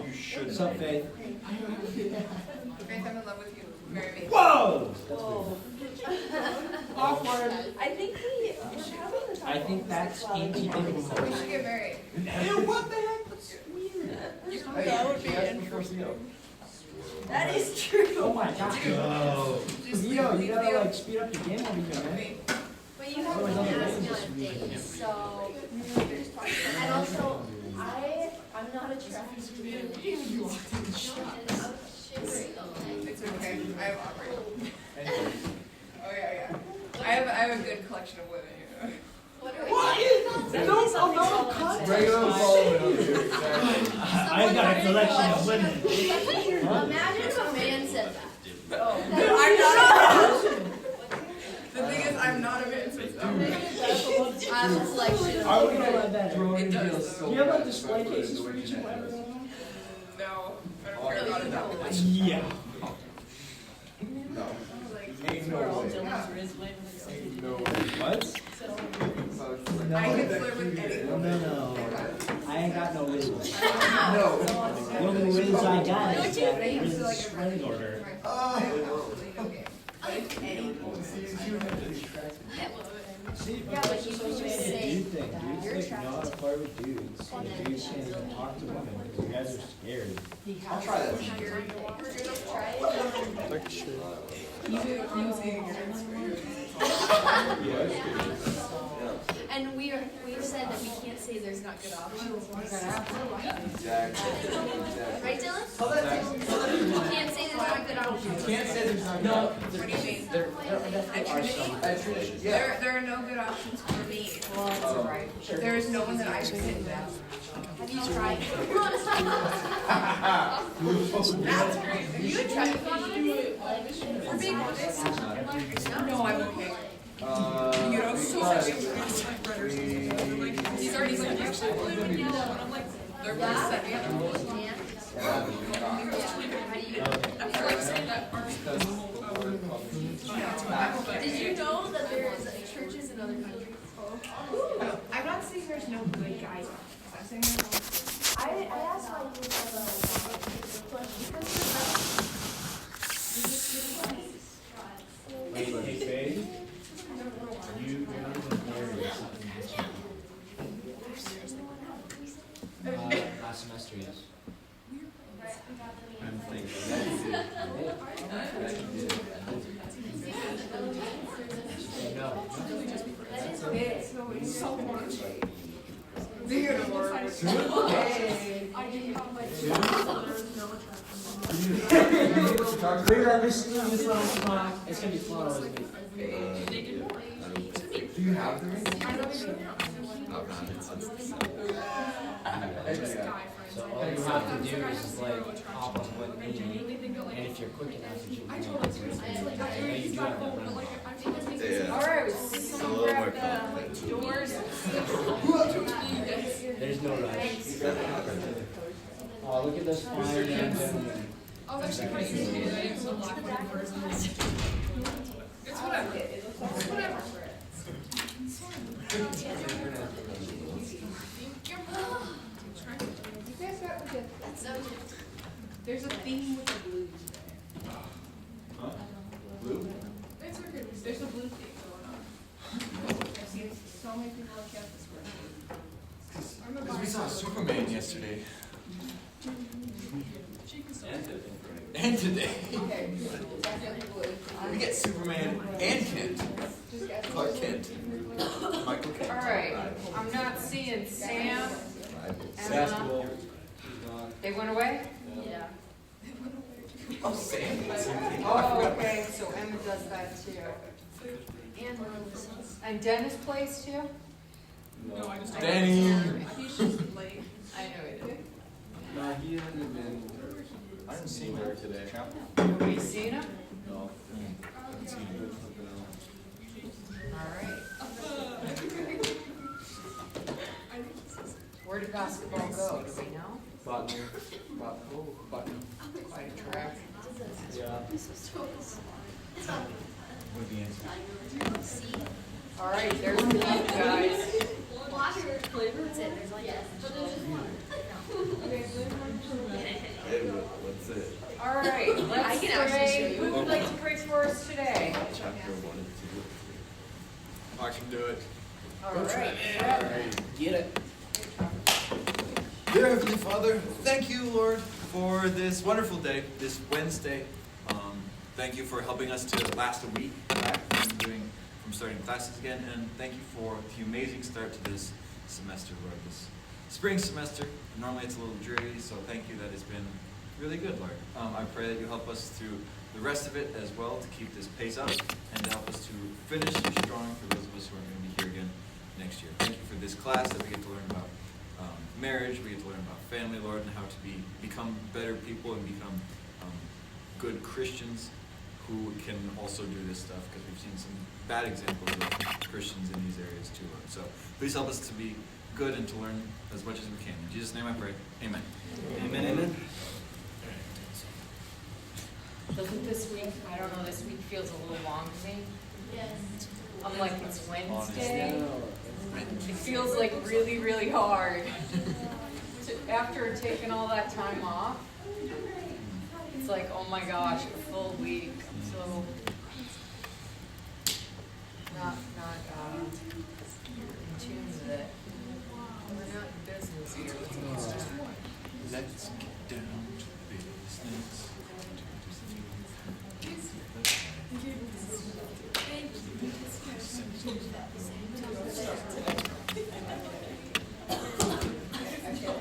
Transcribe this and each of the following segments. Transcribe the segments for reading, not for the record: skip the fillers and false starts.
You should. What's up, Faith? Faith, I'm in love with you. Marry me. Whoa! Awkward. I think I think that's anti-biblical. We should get married. Ew, what the heck? That's weird. that would be interesting. That is true. Oh my gosh. Just Yo, you leave gotta the- like speed up the game over here, man. But you have to ask me on dates, so. And also, I'm not attracted to women. It's okay. I have Aubrey. Oh yeah. I have a good collection of women. What? Regular following. I've got a collection of women. Imagine if a man said that. I'm not a man. The thing is, I'm not a man, so it's not right. I'm a collection Are of we gonna let that? It does. Do you have like display cases for each and every one? No, I don't care about it that much. Yeah. No. Ain't no way. Ain't no way. What? I can flirt with anyone. No. I ain't got no whistles. No. The only whiz I got is that I used to like whiz a swing order. I have absolutely no game. Like anyone. Yeah, but you would just say Dude thing. Dudes you're think not attracted to flirt with dudes. And dudes can't even talk to women because you guys are scared. I'll try that. And we've said that we can't say there's not good options. Exactly. Right, Dylan? You can't say there's not good options. Can't say there's not. No. What do you mean? There are some. Yeah. There are no good options for me. There is no one that I should sit with. Have you tried? That's great. Are you attracted to me? For being honest? No, I'm okay. You know, so he's already like, actually, I believe in you. And I'm like, they're going to set me up. I'm like saying that first. Did you know that there's churches in other countries? I'm not saying there's no good guys. I'm saying there's no. I asked why you would have a Wait, hey, Faye? You married last semester, yes. I'm thinking. No. Look at that mysterious little spot. It's gonna be fun, isn't it? Do you have the ring? So all you have to do is like hop on with me, and if you're quick enough, you can do it. I know you do have that run. Alright, so grab the doors. There's no rush. Oh, look at this fine young gentleman. Oh, there's actually quite easy. I am so black with doors. It's whatever. It's whatever. You guys got like That's so there's a theme with the blue today. Huh? Blue? It's okay. There's a blue theme going on. I've seen so many people on campus wearing blue. Because we saw Superman yesterday. And today. Okay, definitely blue. We get Superman and Kent. Clark Kent. Michael Kent. Alright, I'm not seeing Sam, Basketball. they went away? Yeah. Oh, Sam. Oh, okay, so Emma does that too. And And Dennis plays too? No, I just. Danny. He's just late. I know he did. No, he hasn't been. I haven't seen her today. Nobody seen him? No. Haven't seen her. Alright. Where did basketball go, do we know? Button. Button. Quite a track. Yeah. Would be answer. Alright, there's the blue guys. That's it. There's like right. Get it. Dear Heavenly Father, thank you, Lord, for this wonderful day, this Wednesday. Thank you for helping us to last a week back from starting classes again, and thank you for the amazing start to this semester, Lord, this spring semester. Normally it's a little dreary, so thank you that it's been really good, Lord. I pray that you help us through the rest of it as well to keep this pace up and to help us to finish strong for those of us who are going to be here again next year. Thank you for this class that we get to learn about marriage, we get to learn about family, Lord, and how to become better people and become good Christians who can also do this stuff, because we've seen some bad examples of Christians in these areas too, Lord. So please help us to be good and to learn as much as we can. In Jesus' name I pray. Amen. Amen, amen. Doesn't this week, I don't know, this week feels a little long to me. Yes. I'm like, it's Wednesday. Honestly. It feels like really, really hard. After taking all that time off, it's like, oh my gosh, a full week. I'm so not in tune with it. We're not in business here. What's going on? Let's get down to business.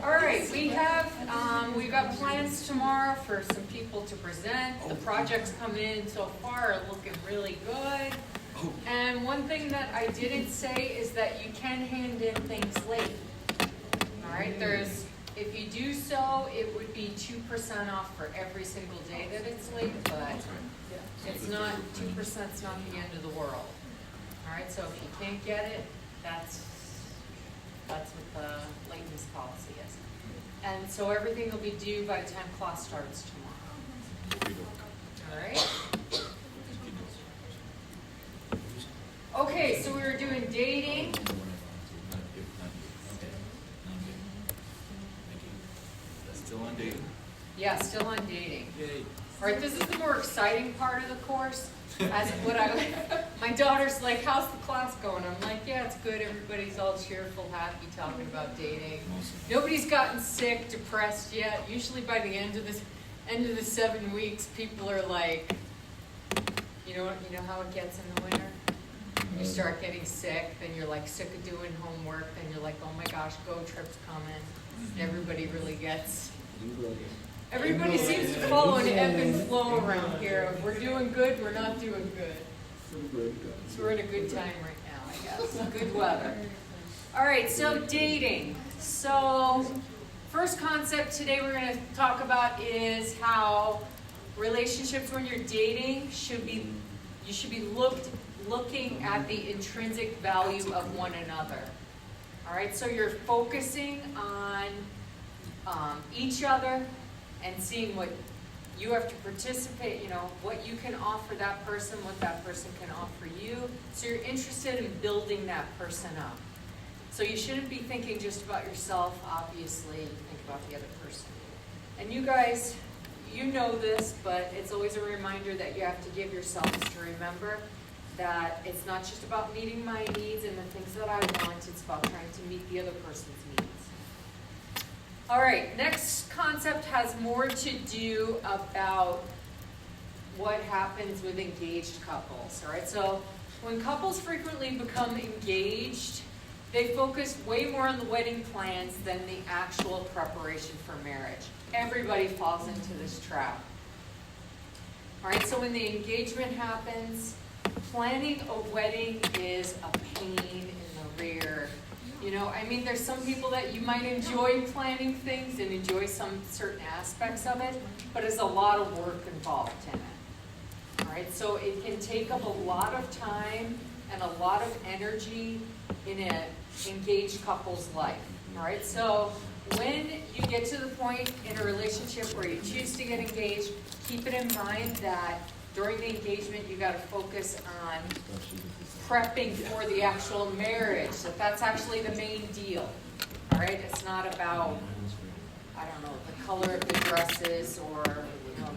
All right, we've got plans tomorrow for some people to present. The projects coming in so far are looking really good. And one thing that I didn't say is that you can hand in things late. All right, if you do so, it would be 2% off for every single day that it's late, but it's not, 2%'s not the end of the world. All right, so if you can't get it, that's what the lateness policy is. And so everything will be due by the time class starts tomorrow. All right? Okay, so we were doing dating. Still on dating? Yeah, still on dating. Yay. All right, this is the more exciting part of the course. My daughter's like, how's the class going? I'm like, yeah, it's good. Everybody's all cheerful, happy, talking about dating. Nobody's gotten sick, depressed yet. Usually by the end of the 7 weeks, people are like, you know how it gets in the winter? You start getting sick, then you're like sick of doing homework, then you're like, oh my gosh, go trip's coming. Everybody really gets. Everybody seems to follow an ebb and flow around here. We're doing good, we're not doing good. So we're in a good time right now, I guess. Good weather. All right, so dating. So first concept today we're going to talk about is how relationships when you're dating you should be looking at the intrinsic value of one another. All right, so you're focusing on each other and seeing what you have to participate, what you can offer that person, what that person can offer you. So you're interested in building that person up. So you shouldn't be thinking just about yourself, obviously. You think about the other person. And you guys, you know this, but it's always a reminder that you have to give yourselves to remember that it's not just about meeting my needs and the things that I want, it's about trying to meet the other person's needs. All right, next concept has more to do about what happens with engaged couples. All right, so when couples frequently become engaged, they focus way more on the wedding plans than the actual preparation for marriage. Everybody falls into this trap. All right, so when the engagement happens, planning a wedding is a pain in the rear. There's some people that you might enjoy planning things and enjoy some certain aspects of it, but there's a lot of work involved in it. All right, so it can take up a lot of time and a lot of energy in an engaged couple's life. All right, so when you get to the point in a relationship where you choose to get engaged, keep it in mind that during the engagement you got to focus on prepping for the actual marriage. That's actually the main deal. All right, it's not about, the color of the dresses or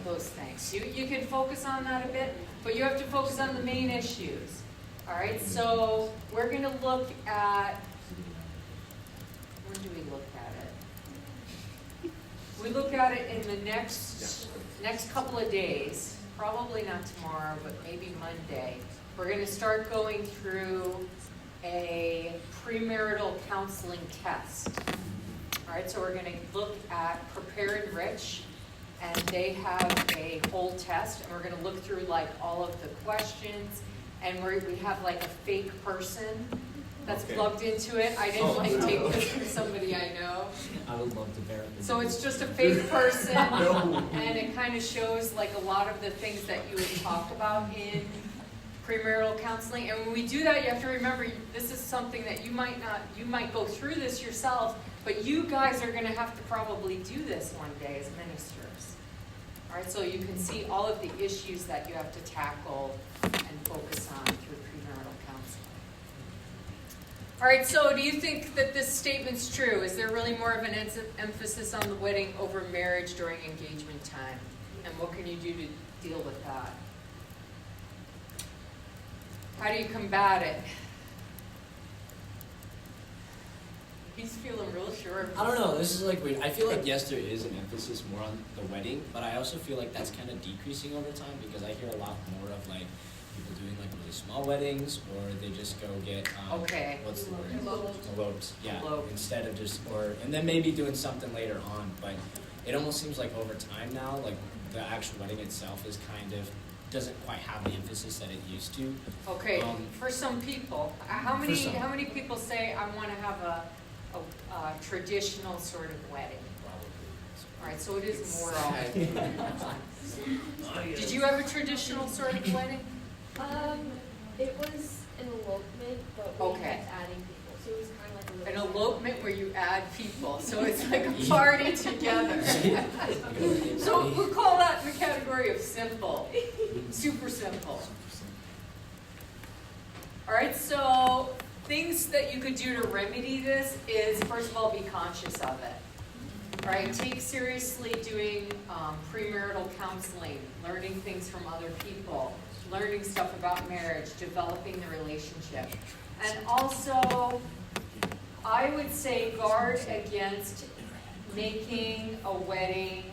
those things. You can focus on that a bit, but you have to focus on the main issues. All right, so we're going to look at at it in the next couple of days, probably not tomorrow, but maybe Monday. We're gonna start going through a premarital counseling test. All right, so we're gonna look at Prepare and Rich, and they have a whole test, and we're gonna look through like all of the questions, and we have like a fake person that's plugged into it. I didn't take this from somebody I know. I would love to bear it. So it's just a fake person, and it kind of shows like a lot of the things that you would talk about in premarital counseling. And when we do that, you have to remember this is something that you might go through this yourself, but you guys are going to have to probably do this one day as ministers. All right, so you can see all of the issues that you have to tackle and focus on through premarital counseling. All right, so do you think that this statement's true? Is there really more of an emphasis on the wedding over marriage during engagement time? And what can you do to deal with that? How do you combat it? He's feeling real sure. I don't know, this is like weird. I feel like yes, there is an emphasis more on the wedding, but I also feel like that's kind of decreasing over time because I hear a lot more of like people doing like really small weddings, or they just go get what's the word? Eloped. Yeah. Eloped. Instead of just and then maybe doing something later on. But it almost seems like over time now, like the actual wedding itself is kind of doesn't quite have the emphasis that it used to. Okay, for some people, how many people say I want to have a traditional sort of wedding? All right, so it is more. Did you have a traditional sort of wedding? It was an elopement, but we kept adding people, so it was kind of like a little. An elopement where you add people, so it's like a party together. So we'll call that in the category of simple, super simple. All right, so things that you could do to remedy this is, first of all, be conscious of it. All right, take seriously doing premarital counseling, learning things from other people, learning stuff about marriage, developing the relationship. And also, I would say guard against making a wedding.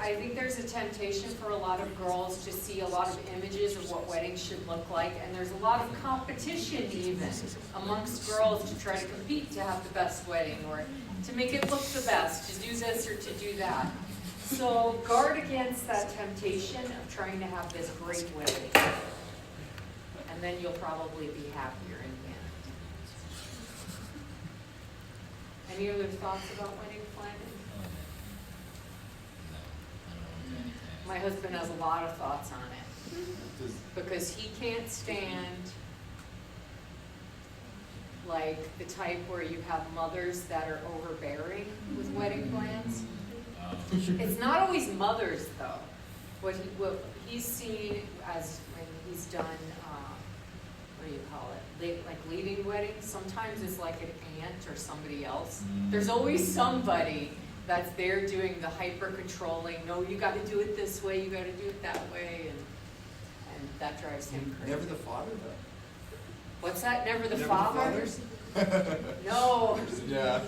I think there's a temptation for a lot of girls to see a lot of images of what weddings should look like, and there's a lot of competition even amongst girls to try to compete to have the best wedding or to make it look the best, to do this or to do that. So guard against that temptation of trying to have this great wedding, and then you'll probably be happier in the end. Any other thoughts about wedding planning? My husband has a lot of thoughts on it because he can't stand like the type where you have mothers that are overbearing with wedding plans. It's not always mothers though. What he's seen as when he's done, what do you call it? Like leading weddings. Sometimes it's like an aunt or somebody else. There's always somebody that's there doing the hyper controlling. No, you got to do it this way. You got to do it that way, and that drives him crazy. Never the father though. What's that? Never the Never father? The father? No. Yeah.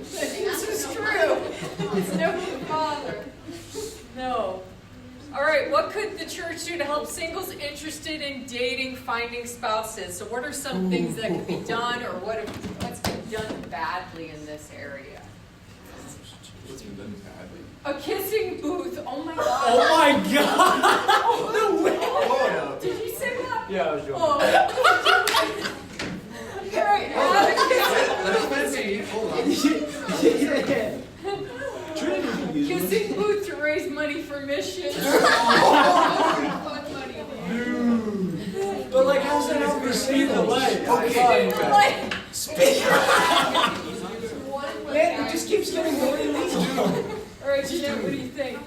This is true. It's never the father. No. All right, what could the church do to help singles interested in dating, finding spouses? So what are some things that could be done, or what's been done badly in this area? What's been done badly? A kissing booth. Oh my God. Oh my God! No way. Did you say that? Yeah, I was joking. Oh. All right, add a kissing booth. Hold on. Kissing booth to raise money for missions. Fun money. But like, how's that help me speed the light? Okay. Man, it just keeps getting more and more. All right, Jeanette, what do you think?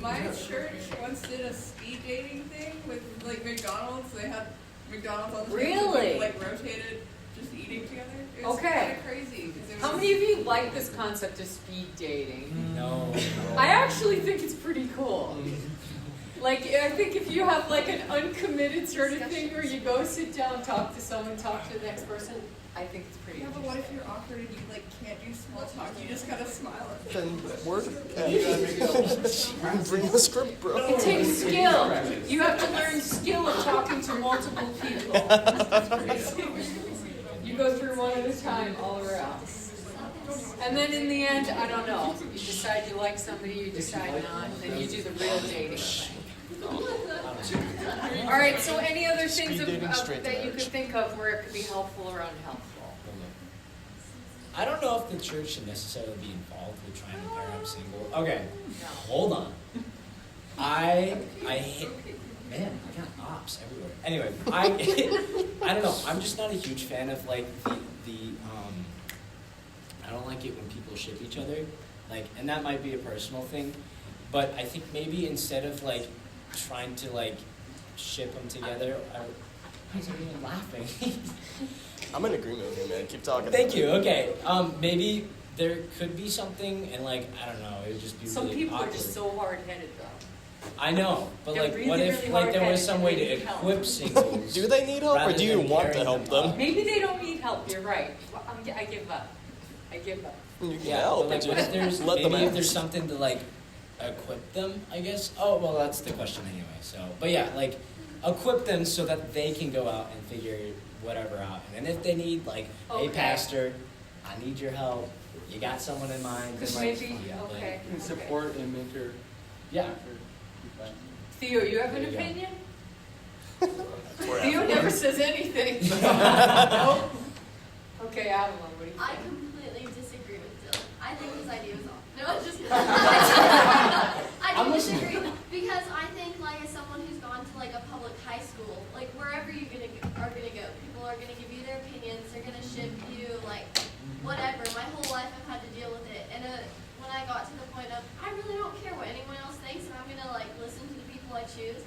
My church once did a speed dating thing with like McDonald's. They had McDonald's on the Really? like rotated, just eating together. It was Okay. kind of crazy. It was How many of you like this concept of speed dating? No. I actually think it's pretty cool. Like, I think if you have like an uncommitted sort of thing where you go sit down, talk to someone, talk to the next person, I think it's pretty Yeah, but what if you're awkward and you like can't do small talk? You just gotta smile at them. Then word. Bring the script, bro. It takes skill. You have to learn skill of talking to multiple people. You go through one at a time all around. And then in the end, I don't know, you decide you like somebody, you decide not, then you do the real dating thing. All right, so any other things Speed dating straight to that you marriage. could think of where it could be helpful or unhelpful? I don't know if the church should necessarily be involved with trying to pair up single. Okay, No. hold on. I hate, man, I got ops everywhere. Anyway, I don't know. I'm just not a huge fan of like I don't like it when people ship each other, like, and that might be a personal thing, but I think maybe instead of like trying to like ship them together, why is everyone laughing? I'm in agreement with you, man. Keep talking. Thank you. Okay. Maybe there could be something, and like I don't know, it would just be Some really people awkward. are just so hard-headed though. I know, but They're like, really, what if really like there was hard-headed some and way they to need help. equip singles? Do they need help, or rather do you than want to pairing help them up? them? Maybe they don't need help, you're right. Well, I give up. I give up. You can Yeah, help, but like, but what if just there's let them maybe if ask. there's something to like equip them? I guess. Oh well, that's the question anyway. So, but yeah, like equip them so that they can go out and figure whatever out. And then if they need like, hey Okay. pastor, I need your help. You got someone in mind? Then, like, Maybe, yeah, but- okay. And support and mentor. Yeah. Theo, you have an There you go. opinion? We're Theo out. never says anything. Nope. Okay, Avalon, what do you I think? completely disagree with Dylan. I think his idea was awful. No, it's just I I'm do listening. disagree because I think like as someone who's gone to like a public high school, like wherever you are gonna go, people are gonna give you their opinions. They're gonna ship you like whatever. My whole life I've had to deal with it, and when I got to the point of I really don't care what anyone else thinks, and I'm gonna like listen to the people I choose.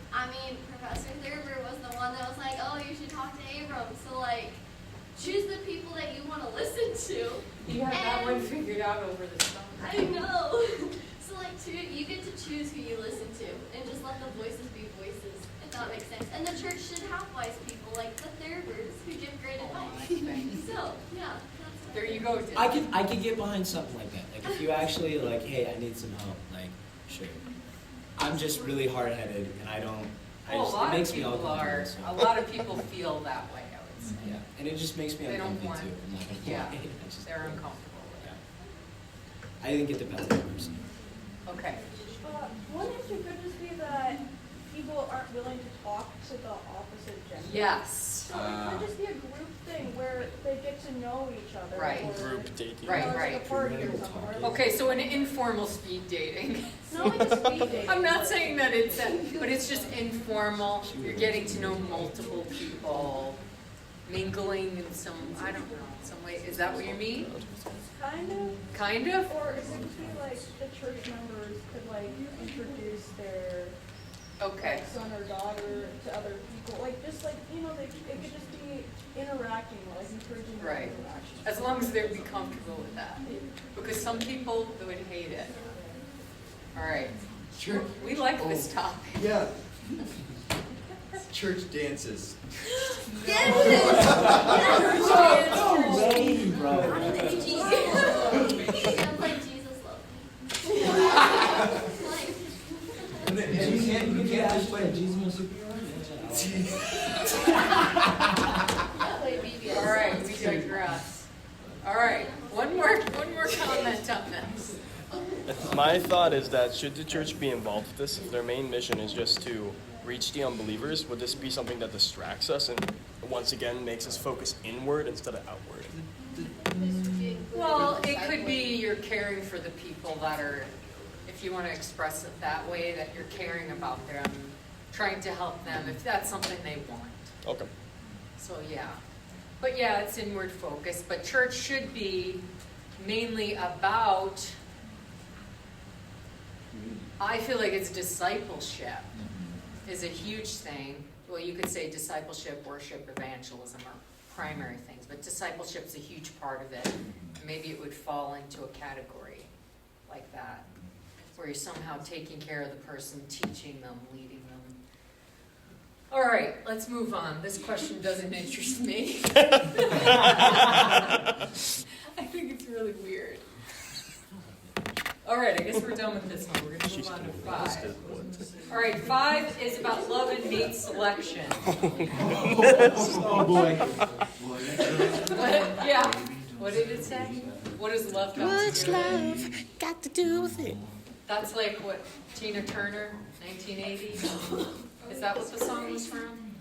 I mean, Professor Thurber was the one that was like, oh, you should talk to Abram. So like, choose the people that you want to listen to. You have that one figured out over the summer. I know. So like, you get to choose who you listen to, and just let the voices be voices, if that makes sense. And the church should have wise people like the Thurbers who give great advice. Thanks. So yeah, that's There you go, Dylan. I could get behind something like that. Like if you actually like, hey, I need some help. Like, sure. I'm just really hard-headed, and I don't. Oh, a lot it makes of me people are. uncomfortable. A lot of people feel that way, I would say. Yeah, and it just makes me They don't uncomfortable want- too. I'm not gonna Yeah, lie. It's just- they're uncomfortable with Yeah. I think it depends on the person. it. Okay. One issue could just be that people aren't willing to talk to the opposite gender. Yes. So it could just be a group thing where they get to know each other. Right. Or, Group dating. Right, or it's right. like a party or something. or- Okay, so an informal speed dating. Not like a speed dating. I'm not saying that it's but it's just informal. You're getting to know multiple people, mingling in some, I don't know, some way. Is that what you mean? Kind of. Kind of? Or it could be like the church members could like introduce their Okay. son or daughter to other people. Like just like, you know, it could just be interacting, like encouraging Right. interaction. As long as they'd be comfortable with that. Because some people would hate it. All right. Sure. We like this topic. Yeah. Church dances. No way, bro. Sounds like Jesus loved me. Like, And then you can't just play. All right, we digress. All right, one more comment on this. My thought is that should the church be involved with this, if their main mission is just to reach the unbelievers, would this be something that distracts us and once again makes us focus inward instead of outward? Well, it could be you're caring for the people that are, if you want to express it that way, that you're caring about them, trying to help them, if that's something they want. Okay. So, yeah. But yeah, it's inward focus, but church should be mainly about, I feel like it's discipleship is a huge thing. Well, you could say discipleship, worship, evangelism are primary things, but discipleship's a huge part of it. Maybe it would fall into a category like that. where you're somehow taking care of the person, teaching them, leading them. All right, let's move on. This question doesn't interest me. I think it's really weird. All right, I guess we're done with this one. We're going to move on to 5. All right, 5 is about love and mate selection. Oh boy. Yeah. What did it say? What does love got to do with it? Love got to do with it? That's like what, Tina Turner, 1980? Is that what the song was from?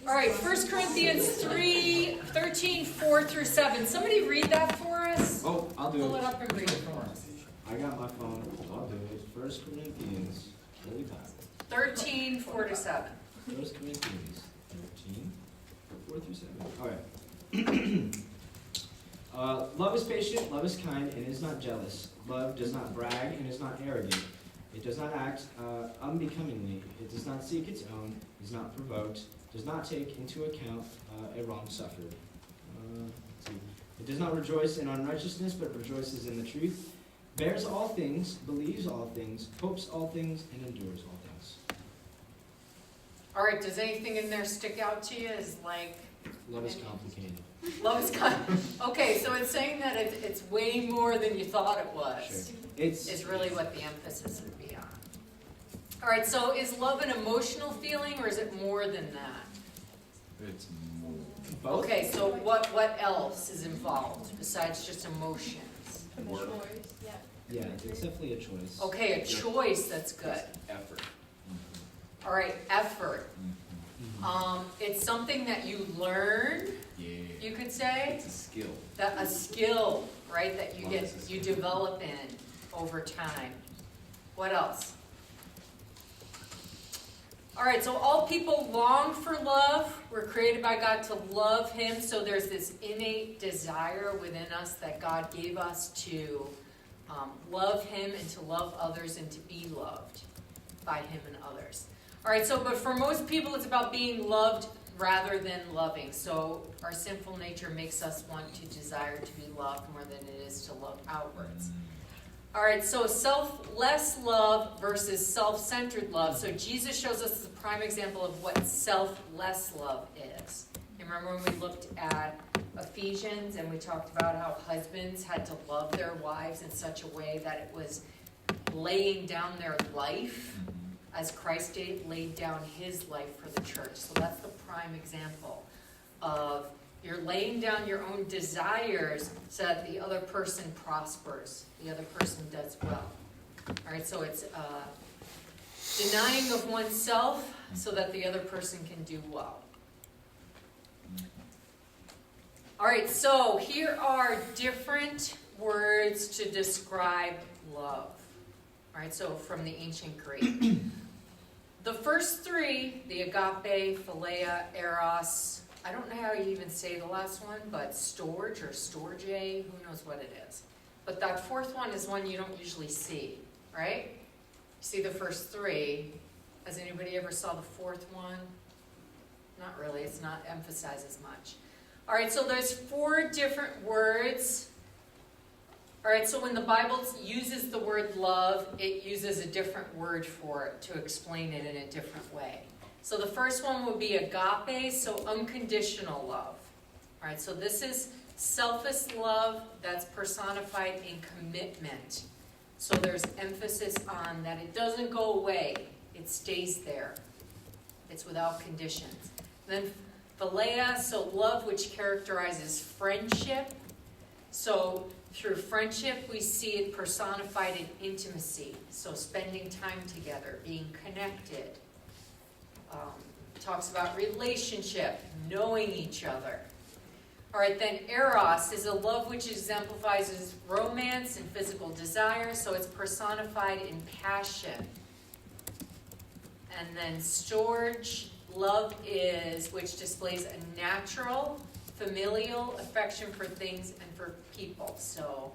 All right, 1 Corinthians 3:13, 4 through 7. Somebody read that for us. Oh, I'll do Pull it. it up and read it for us. I got my phone. I'll do it. 1 Corinthians, Holy Bible. 13, 4 to 7. 1 Corinthians 13, 4 through 7. All right. Love is patient, love is kind, and is not jealous. Love does not brag and is not arrogant. It does not act unbecomingly. It does not seek its own, is not provoked, does not take into account a wrong suffered. Let's see. It does not rejoice in unrighteousness, but rejoices in the truth. Bears all things, believes all things, hopes all things, and endures all things. All right, does anything in there stick out to you as like... Love is complicated. Love is kind. Okay, so it's saying that it's way more than you thought it was. Sure. It's Is really what the emphasis would be on. All right, so is love an emotional feeling or is it more than that? It's more. both. Okay, so what else is involved besides just emotions? Work. Yeah, it's definitely a choice. Okay, a choice, that's good. Effort. All right, effort. Mhm. It's something that you learn, Yeah. you could say. It's a skill. That a skill, right, that you Love get, is a you skill. develop in over time. What else? All right, so all people long for love. We're created by God to love Him. So there's this innate desire within us that God gave us to love Him and to love others and to be loved by Him and others. All right, so but for most people, it's about being loved rather than loving. So our sinful nature makes us want to desire to be loved more than it is to love outwards. All right, so selfless love versus self-centered love. So Jesus shows us the prime example of what selfless love is. And remember when we looked at Ephesians and we talked about how husbands had to love their wives in such a way that it was laying down their life as Christ laid down His life for the church. So that's the prime example of you're laying down your own desires so that the other person prospers, the other person does well. All right, so it's denying of oneself so that the other person can do well. All right, so here are different words to describe love. All right, so from the ancient Greek. The first three, the agape, philia, eros, I don't know how you even say the last one, but storge or storge, who knows what it is. But that fourth one is one you don't usually see, right? You see the first three. Has anybody ever saw the fourth one? Not really, it's not emphasized as much. All right, so there's 4 different words. All right, so when the Bible uses the word love, it uses a different word for it to explain it in a different way. So the first one would be agape, so unconditional love. All right, so this is selfless love that's personified in commitment. So there's emphasis on that it doesn't go away, it stays there. It's without conditions. Then philia, so love which characterizes friendship. So through friendship, we see it personified in intimacy. So spending time together, being connected. Talks about relationship, knowing each other. All right, then eros is a love which exemplifies as romance and physical desire. So it's personified in passion. And then storge, love is, which displays a natural, familial affection for things and for people. So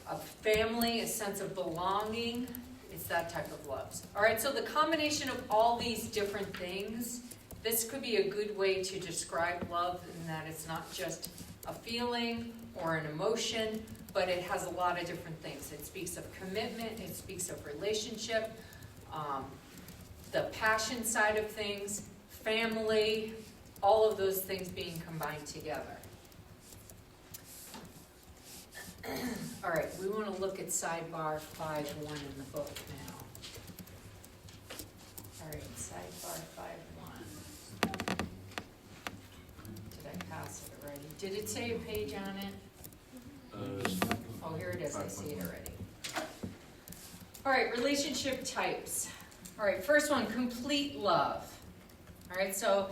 a family, a sense of belonging, it's that type of love. All right, so the combination of all these different things, this could be a good way to describe love in that it's not just a feeling or an emotion, but it has a lot of different things. It speaks of commitment, it speaks of relationship, the passion side of things, family, all of those things being combined together. All right, we want to look at sidebar 5.1 in the book now. All right, sidebar 5.1. Did I pass it already? Did it say a page on it? Oh, here it is, I see it already. All right, relationship types. All right, first one, complete love. All right, so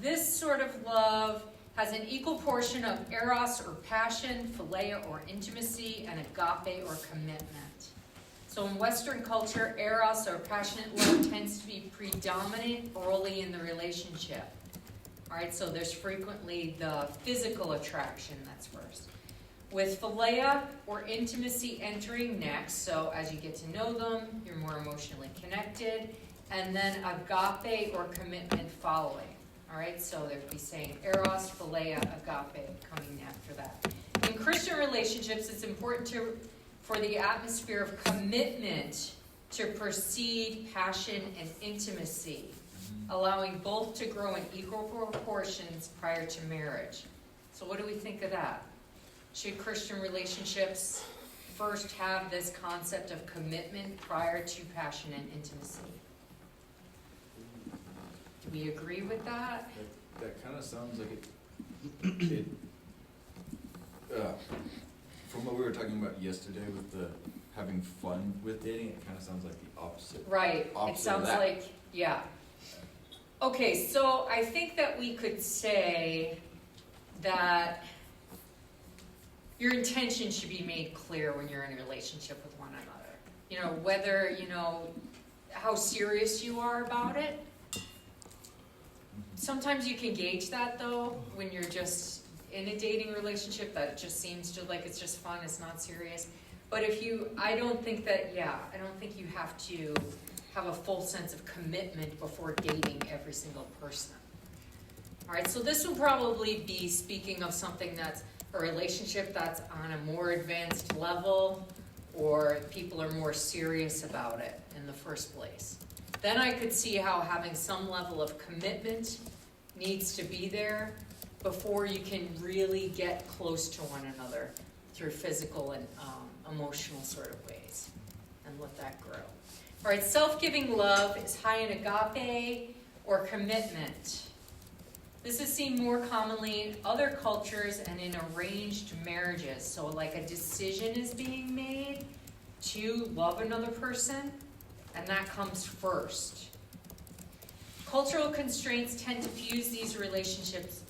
this sort of love has an equal portion of eros or passion, philia or intimacy, and agape or commitment. So in Western culture, eros or passionate love tends to be predominant early in the relationship. All right, so there's frequently the physical attraction that's first. With philia or intimacy entering next, so as you get to know them, you're more emotionally connected, and then agape or commitment following. All right, so there'd be saying eros, philia, agape coming after that. In Christian relationships, it's important for the atmosphere of commitment to precede passion and intimacy, allowing both to grow in equal proportions prior to marriage. So what do we think of that? Should Christian relationships first have this concept of commitment prior to passion and intimacy? Do we agree with that? That kind of sounds like from what we were talking about yesterday with the having fun with dating, it kind of sounds like the opposite. Right, it sounds like, yeah. Okay, so I think that we could say that your intention should be made clear when you're in a relationship with one another. You know, whether, how serious you are about it. Sometimes you can gauge that, though, when you're just in a dating relationship, that it just seems to like it's just fun, it's not serious. But I don't think you have to have a full sense of commitment before dating every single person. All right, so this would probably be speaking of something that's a relationship that's on a more advanced level, or people are more serious about it in the first place. Then I could see how having some level of commitment needs to be there before you can really get close to one another through physical and emotional sort of ways, and let that grow. All right, self-giving love is high in agape or commitment. This is seen more commonly in other cultures and in arranged marriages. So like a decision is being made to love another person, and that comes first. Cultural constraints tend to fuse these relationships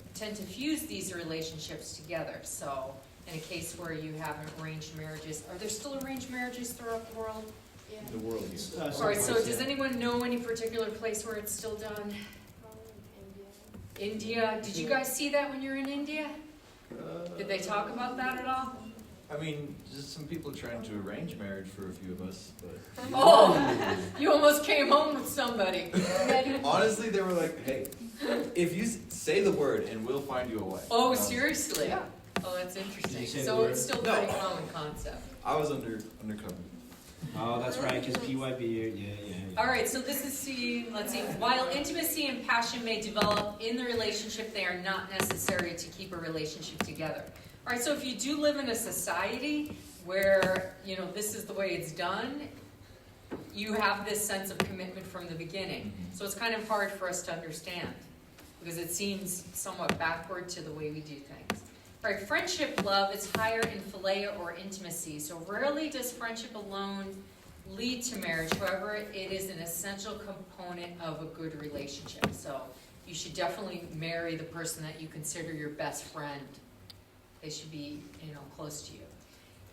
together. So in a case where you have arranged marriages, are there still arranged marriages throughout the world? Yeah. The world, yes. All right, so does anyone know any particular place where it's still done? Probably India. India. Did you guys see that when you were in India? Did they talk about that at all? I mean, just some people trying to arrange marriage for a few of us, but... Oh, you almost came home with somebody. Honestly, they were like, hey, if you say the word and we'll find you a wife. Oh, seriously? Yeah. Oh, that's interesting. Did you say So the word? it's still a pretty common concept. I was undercover. Oh, that's right, because PYB, yeah. All right, so this is let's see. While intimacy and passion may develop in the relationship, they are not necessary to keep a relationship together. All right, so if you do live in a society where, this is the way it's done, you have this sense of commitment from the beginning. So it's kind of hard for us to understand because it seems somewhat backward to the way we do things. All right, friendship love is higher in philia or intimacy. So rarely does friendship alone lead to marriage. However, it is an essential component of a good relationship. So you should definitely marry the person that you consider your best friend. They should be, close to you.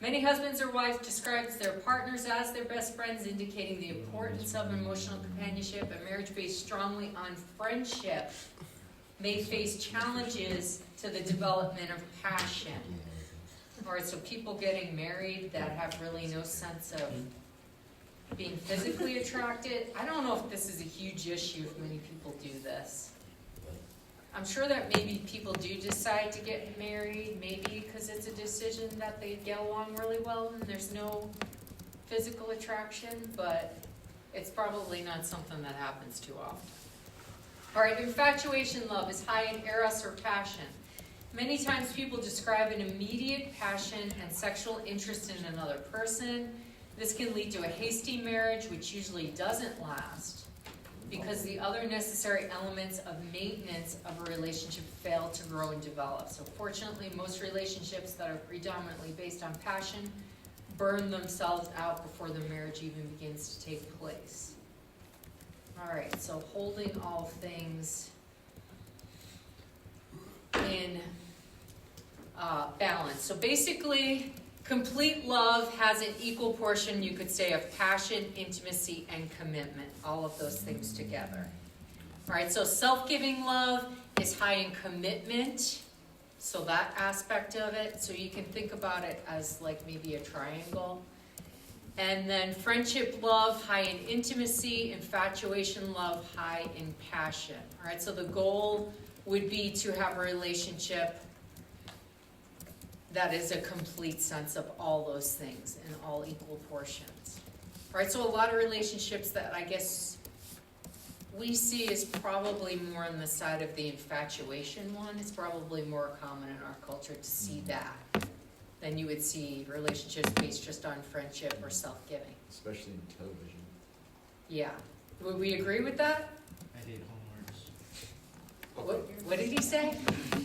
Many husbands or wives describe their partners as their best friends, indicating the importance of emotional companionship. A marriage based strongly on friendship may face challenges to the development of passion. All right, so people getting married that have really no sense of being physically attracted. I don't know if this is a huge issue if many people do this. I'm sure that maybe people do decide to get married, maybe because it's a decision that they get along really well and there's no physical attraction, but it's probably not something that happens too often. All right, infatuation love is high in eros or passion. Many times people describe an immediate passion and sexual interest in another person. This can lead to a hasty marriage, which usually doesn't last, because the other necessary elements of maintenance of a relationship fail to grow and develop. So fortunately, most relationships that are predominantly based on passion burn themselves out before the marriage even begins to take place. All right, so holding all things in balance. So basically, complete love has an equal portion, you could say, of passion, intimacy, and commitment. All of those things together. All right, so self-giving love is high in commitment. So that aspect of it, so you can think about it as like maybe a triangle. And then friendship love, high in intimacy. Infatuation love, high in passion. All right, so the goal would be to have a relationship that is a complete sense of all those things in all equal portions. All right, so a lot of relationships that I guess we see is probably more on the side of the infatuation one. It's probably more common in our culture to see that than you would see relationships based just on friendship or self-giving. Especially in television. Yeah. Would we agree with that? I hate hallmarks. What did he say?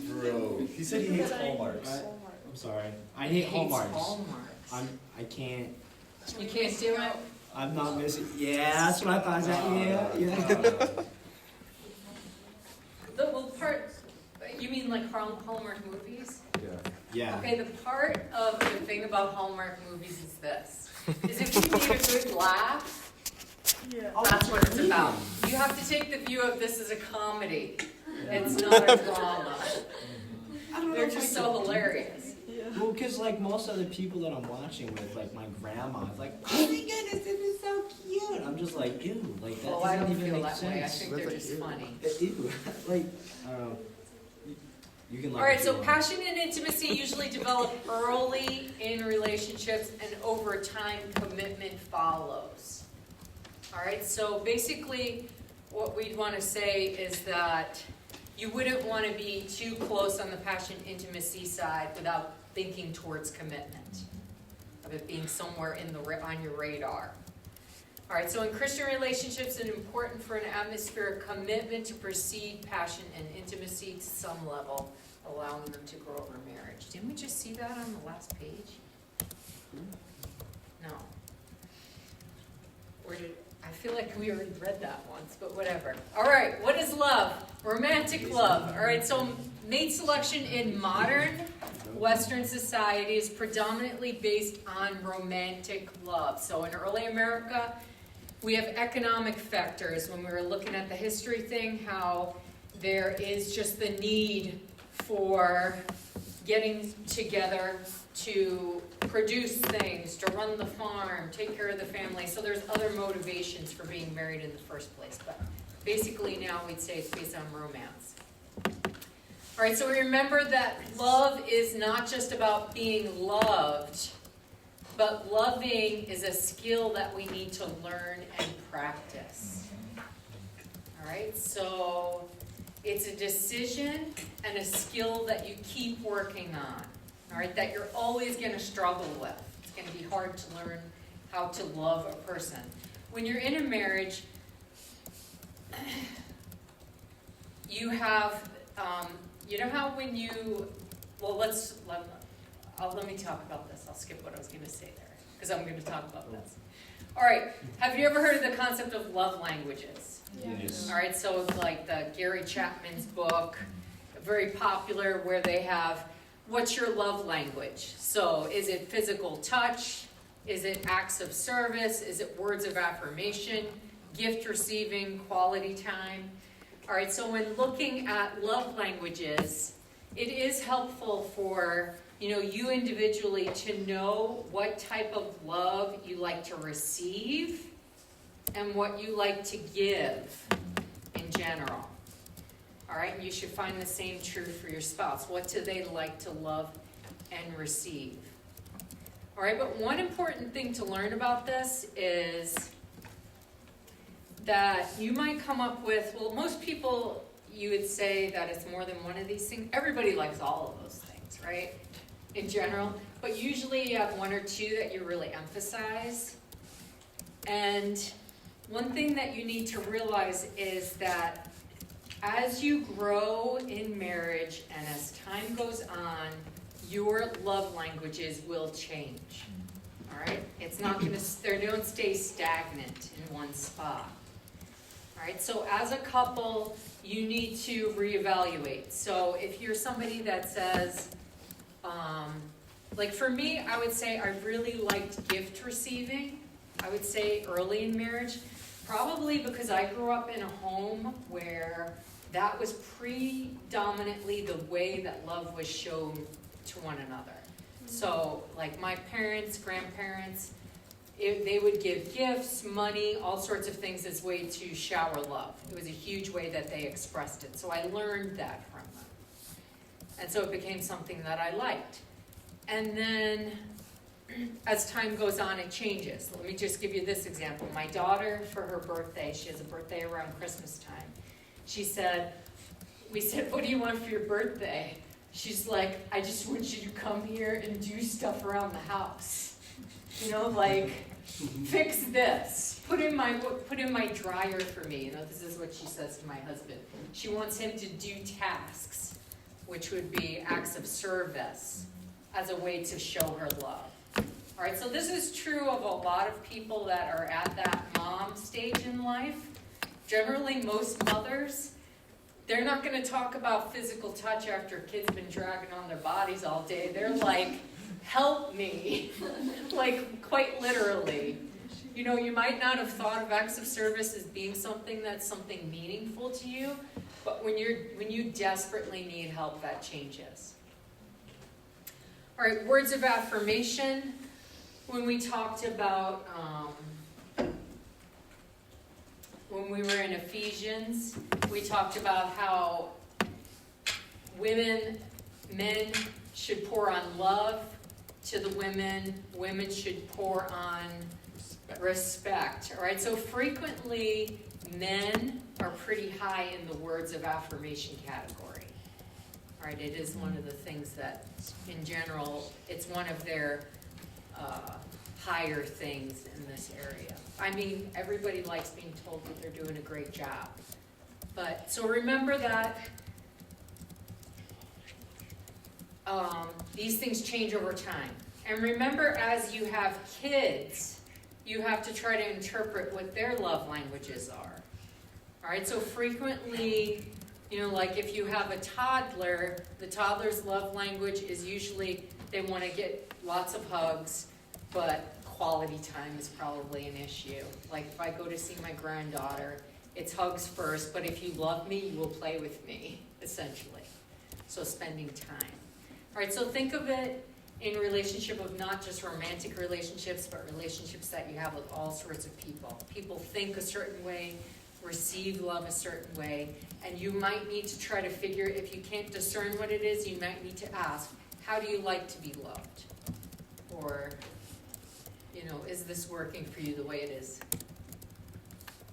Bro, he said he hates hallmarks. I'm sorry. I hate Hates hallmarks. Hallmarks. I can't. You can't do it? I'm not missing. Yeah, that's what I thought. Yeah. The part, you mean like Hallmark movies? Yeah. Okay, the part of the thing about Hallmark movies is this. Is if you need a good laugh, Yeah. that's what it's about. You have to take the view of this as a comedy. It's not a drama. I don't know They're if just I so could do hilarious. Yeah. Well, because like most other people that I'm watching with, like my grandma, is like, oh my goodness, this is so cute. I'm just like, ew, like that Oh, I doesn't don't even feel make that way. I sense. think they're just funny. Ew, like, I don't know. You can like. All right, what so you want. passion and intimacy usually develop early in relationships, and over time, commitment follows. All right, so basically, what we'd want to say is that you wouldn't want to be too close on the passion intimacy side without thinking towards commitment, of it being somewhere in on your radar. All right, so in Christian relationships, it's important for an atmosphere of commitment to precede passion and intimacy to some level, allowing them to grow over marriage. Didn't we just see that on the last page? No. I feel like we already read that once, but whatever. All right, what is love? Romantic love. All right, so mate selection in modern Western society is predominantly based on romantic love. So in early America, we have economic factors. When we were looking at the history thing, how there is just the need for getting together to produce things, to run the farm, take care of the family. So there's other motivations for being married in the first place. But basically now we'd say it's based on romance. All right, so we remember that love is not just about being loved, but loving is a skill that we need to learn and practice. All right, so it's a decision and a skill that you keep working on. All right, that you're always going to struggle with. It's going to be hard to learn how to love a person. When you're in a marriage, you have, you know how when you, well, let me talk about this. I'll skip what I was going to say there, because I'm going to talk about this. All right, have you ever heard of the concept of love languages? Yes. All right, so it's like the Gary Chapman's book, very popular, where they have, what's your love language? So is it physical touch? Is it acts of service? Is it words of affirmation? Gift receiving, quality time? All right, so when looking at love languages, it is helpful for you individually to know what type of love you like to receive and what you like to give in general. All right, and you should find the same true for your spouse. What do they like to love and receive? All right, but one important thing to learn about this is that you might come up with, well, most people, you would say that it's more than one of these things. Everybody likes all of those things, right? In general, but usually you have one or two that you really emphasize. And one thing that you need to realize is that as you grow in marriage and as time goes on, your love languages will change. All right? It's not going to, they don't stay stagnant in one spot. All right? So as a couple, you need to reevaluate. So if you're somebody that says, like for me, I would say I really liked gift receiving. I would say early in marriage, probably because I grew up in a home where that was predominantly the way that love was shown to one another. So like my parents, grandparents, they would give gifts, money, all sorts of things as a way to shower love. It was a huge way that they expressed it. So I learned that from them. And so it became something that I liked. And then as time goes on, it changes. Let me just give you this example. My daughter, for her birthday, she has a birthday around Christmas time. We said, what do you want for your birthday? She's like, I just want you to come here and do stuff around the house. You know, like, fix this. Put in my dryer for me. You know, this is what she says to my husband. She wants him to do tasks, which would be acts of service, as a way to show her love. All right, so this is true of a lot of people that are at that mom stage in life. Generally, most mothers, they're not going to talk about physical touch after kids been dragging on their bodies all day. They're like, help me, like quite literally. You know, you might not have thought of acts of service as being something that's something meaningful to you, but when you desperately need help, that changes. All right, words of affirmation. When we talked about, when we were in Ephesians, we talked about how men should pour on love to the women should pour on respect. All right, so frequently men are pretty high in the words of affirmation category. All right, it is one of the things that, in general, it's one of their higher things in this area. I mean, everybody likes being told that they're doing a great job. But, so remember that these things change over time. And remember, as you have kids, you have to try to interpret what their love languages are. All right, so frequently, you know, like if you have a toddler, the toddler's love language is usually they want to get lots of hugs, but quality time is probably an issue. Like if I go to see my granddaughter, it's hugs first, but if you love me, you will play with me, essentially. So spending time. All right, so think of it in relationship of not just romantic relationships, but relationships that you have with all sorts of people. People think a certain way, receive love a certain way, and you might need to try to figure, if you can't discern what it is, you might need to ask, how do you like to be loved? Or, you know, is this working for you the way it is?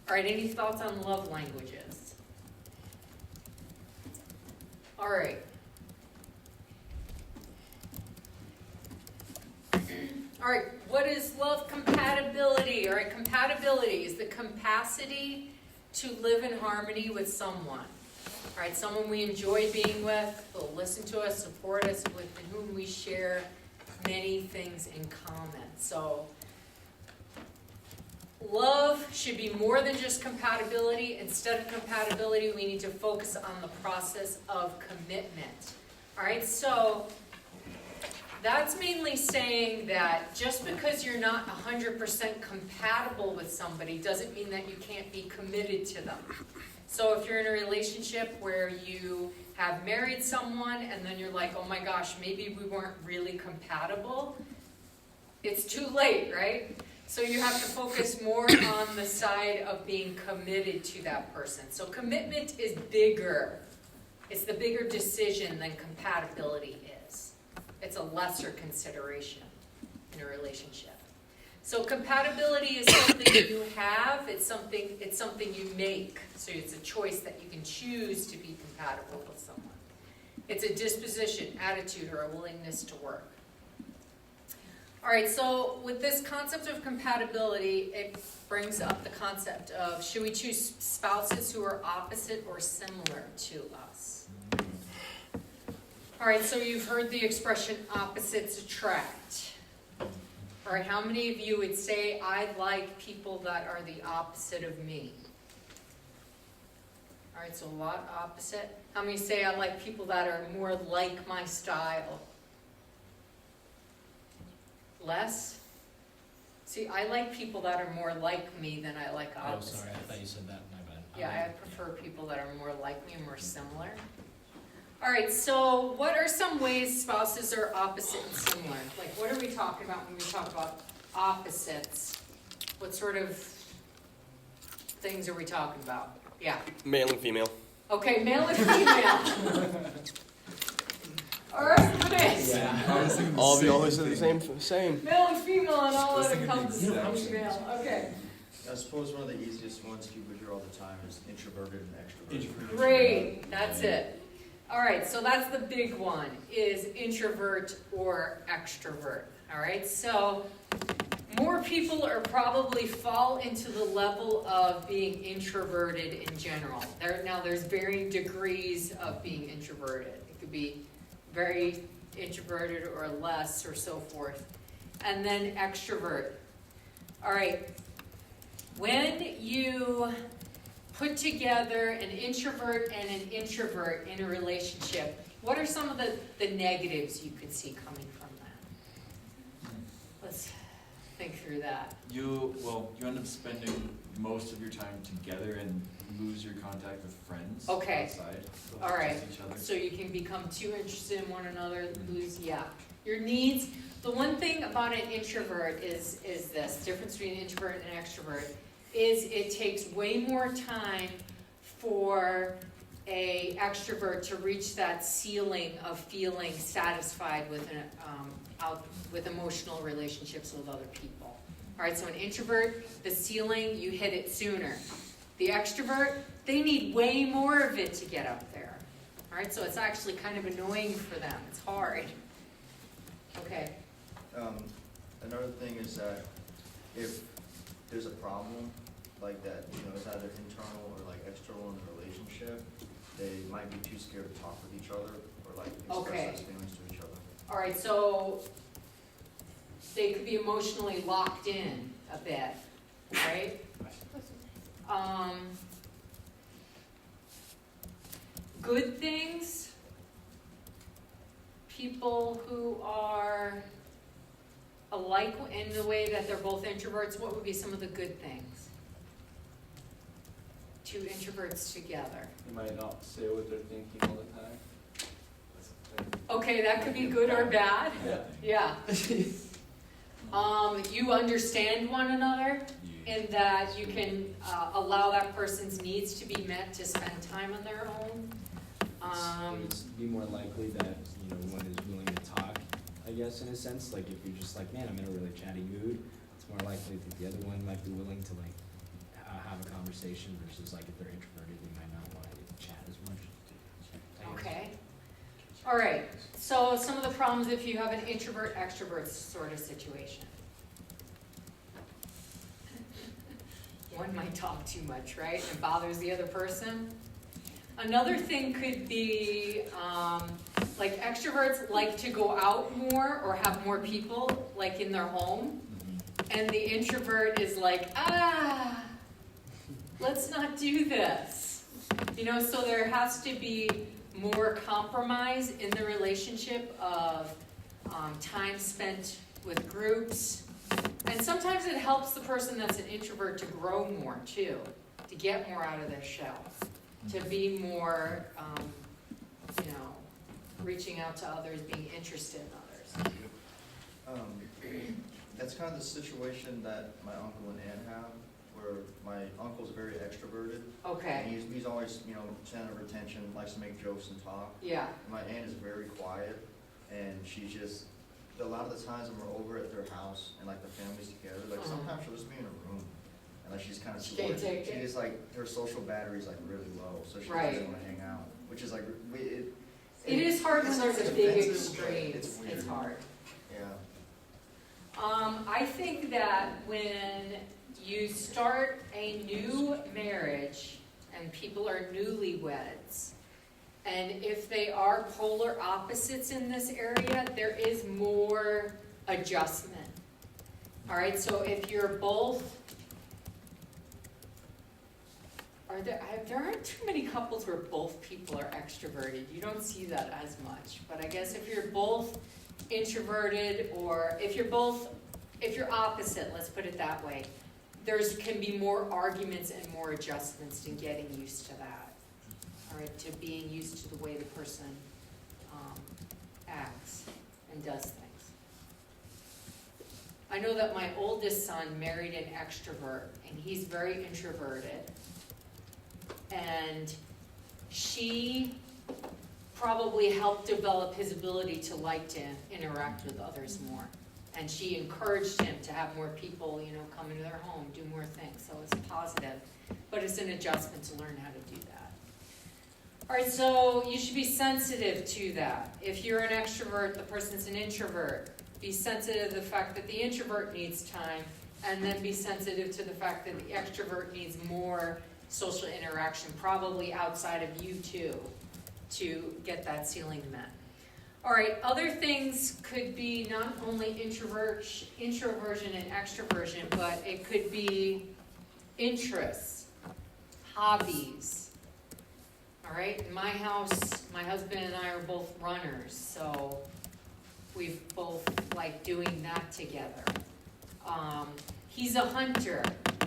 All right, any thoughts on love languages? All right. All right, what is love compatibility? All right, compatibility is the capacity to live in harmony with someone. All right, someone we enjoy being with, will listen to us, support us, with whom we share many things in common. So, love should be more than just compatibility. Instead of compatibility, we need to focus on the process of commitment. All right, so that's mainly saying that just because you're not 100% compatible with somebody doesn't mean that you can't be committed to them. So if you're in a relationship where you have married someone and then you're like, oh my gosh, maybe we weren't really compatible, it's too late, right? So you have to focus more on the side of being committed to that person. So commitment is bigger It's the bigger decision than compatibility is. It's a lesser consideration in a relationship. So compatibility is something you have, it's something you make. So it's a choice that you can choose to be compatible with someone. It's a disposition, attitude, or a willingness to work. All right, so with this concept of compatibility, it brings up the concept of, should we choose spouses who are opposite or similar to us? All right, so you've heard the expression opposites attract. All right, how many of you would say, I like people that are the opposite of me? All right, so a lot opposite. How many say, I like people that are more like my style? Less? See, I like people that are more like me than I like Oh, opposites. sorry, I thought you said that. My bad. Yeah, I prefer people that are more like me and more similar. All right, so what are some ways spouses are opposite and similar? Like, what are we talking about when we talk about opposites? What sort of things are we talking about? Yeah. Male and female. Okay, male and female. All right, what is? Yeah. All of you always say the same. Male and female and all I was that thinking the encompasses exact same female. Okay. I suppose one of the easiest ones people hear all the time is introverted and extroverted. Great, that's it. All right, so that's the big one, is introvert or extrovert. All right, so more people are probably fall into the level of being introverted in general. Now there's varying degrees of being introverted. It could be very introverted or less or so forth. And then extrovert. All right, when you put together an introvert and an introvert in a relationship, what are some of the negatives you could see coming from that? Let's think through that. You end up spending most of your time together and lose your contact with friends Okay. outside. All right. Just each other. So you can become too interested in one another, lose, your needs. The one thing about an introvert is this, difference between an introvert and an extrovert, is it takes way more time for a extrovert to reach that ceiling of feeling satisfied with with emotional relationships with other people. All right, so an introvert, the ceiling, you hit it sooner. The extrovert, they need way more of it to get up there. All right, so it's actually kind of annoying for them. It's hard. Okay. Another thing is that if there's a problem like that, it's either internal or like external in the relationship, they might be too scared to talk with each other or like express those feelings to each other. All right, so they could be emotionally locked in a bit, right? Good things, people who are alike in the way that they're both introverts, what would be some of the good things? Two introverts together. You might not say what they're thinking all the time. Okay, that could be good or bad. Yeah. Yeah. You understand one another in that you can allow that person's needs to be met to spend time on their own. It'd be more likely that one is willing to talk, I guess, in a sense. Like if you're just like, man, I'm in a really chatty mood, it's more likely that the other one might be willing to like have a conversation versus like if they're introverted, they might not want to chat as much. Okay. All right. So some of the problems if you have an introvert-extrovert sort of situation. One might talk too much, right? It bothers the other person. Another thing could be like extroverts like to go out more or have more people like in their home. And the introvert is like, let's not do this. So there has to be more compromise in the relationship of time spent with groups. And sometimes it helps the person that's an introvert to grow more too, to get more out of their shell, to be more, reaching out to others, being interested in others. That's kind of the situation that my uncle and aunt have, where my uncle's very extroverted. Okay, And he's always, you know, center of attention, likes to make jokes and talk. yeah, My aunt is very quiet, and she's just, a lot of the times when we're over at their house and like the family's together, like Uh-huh. sometimes she'll just be in a room and like she's kind of She can't take She it. just like, her social battery's like really low, so she Right. doesn't want to hang out, which is like, it is hard when it's there's a offensive, big but extreme, it's weird. it's hard. Yeah. I think that when you start a new marriage and people are newlyweds, and if they are polar opposites in this area, there is more adjustment. All right, so if you're both, there aren't too many couples where both people are extroverted. You don't see that as much. But I guess if you're both introverted, or if you're opposite, let's put it that way, can be more arguments and more adjustments to getting used to that. All right, to being used to the way the person acts and does things. I know that my oldest son married an extrovert, and he's very introverted. And she probably helped develop his ability to like to interact with others more. And she encouraged him to have more people, you know, come into their home, do more things. So it's positive, but it's an adjustment to learn how to do that. All right, so you should be sensitive to that. If you're an extrovert, the person's an introvert. Be sensitive to the fact that the introvert needs time, and then be sensitive to the fact that the extrovert needs more social interaction, probably outside of you two, to get that ceiling met. All right, other things could be not only introversion and extroversion, but it could be interests, hobbies. All right, in my house, my husband and I are both runners, so we've both liked doing that together. He's a hunter.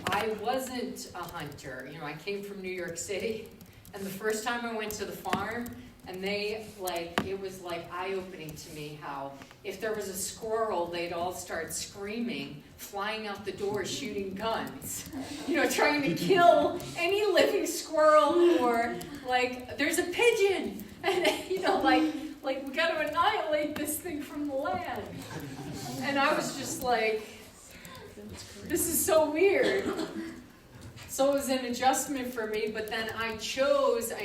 I wasn't a hunter. You know, I came from New York City, and the first time I went to the farm, and it was like eye-opening to me how if there was a squirrel, they'd all start screaming, flying out the door, shooting guns, you know, trying to kill any living squirrel, or like, there's a pigeon, and you know, like we got to annihilate this thing from the land. And I was just like, this is so weird. So it was an adjustment for me, but then I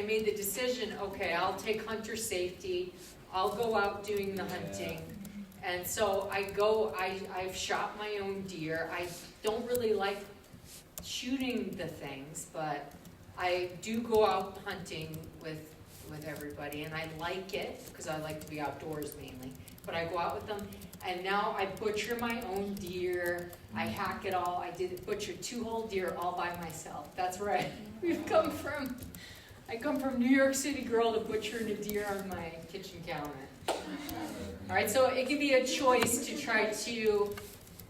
made the decision, okay, I'll take hunter safety, I'll go out doing the hunting. And so I've shot my own deer. I don't really like shooting the things, but I do go out hunting with everybody, and I like it, because I like to be outdoors mainly. But I go out with them, and now I butcher my own deer. I hack it all. I butcher 2 whole deer all by myself. That's right. I come from New York City girl to butchering a deer on my kitchen counter. All right, so it can be a choice to try to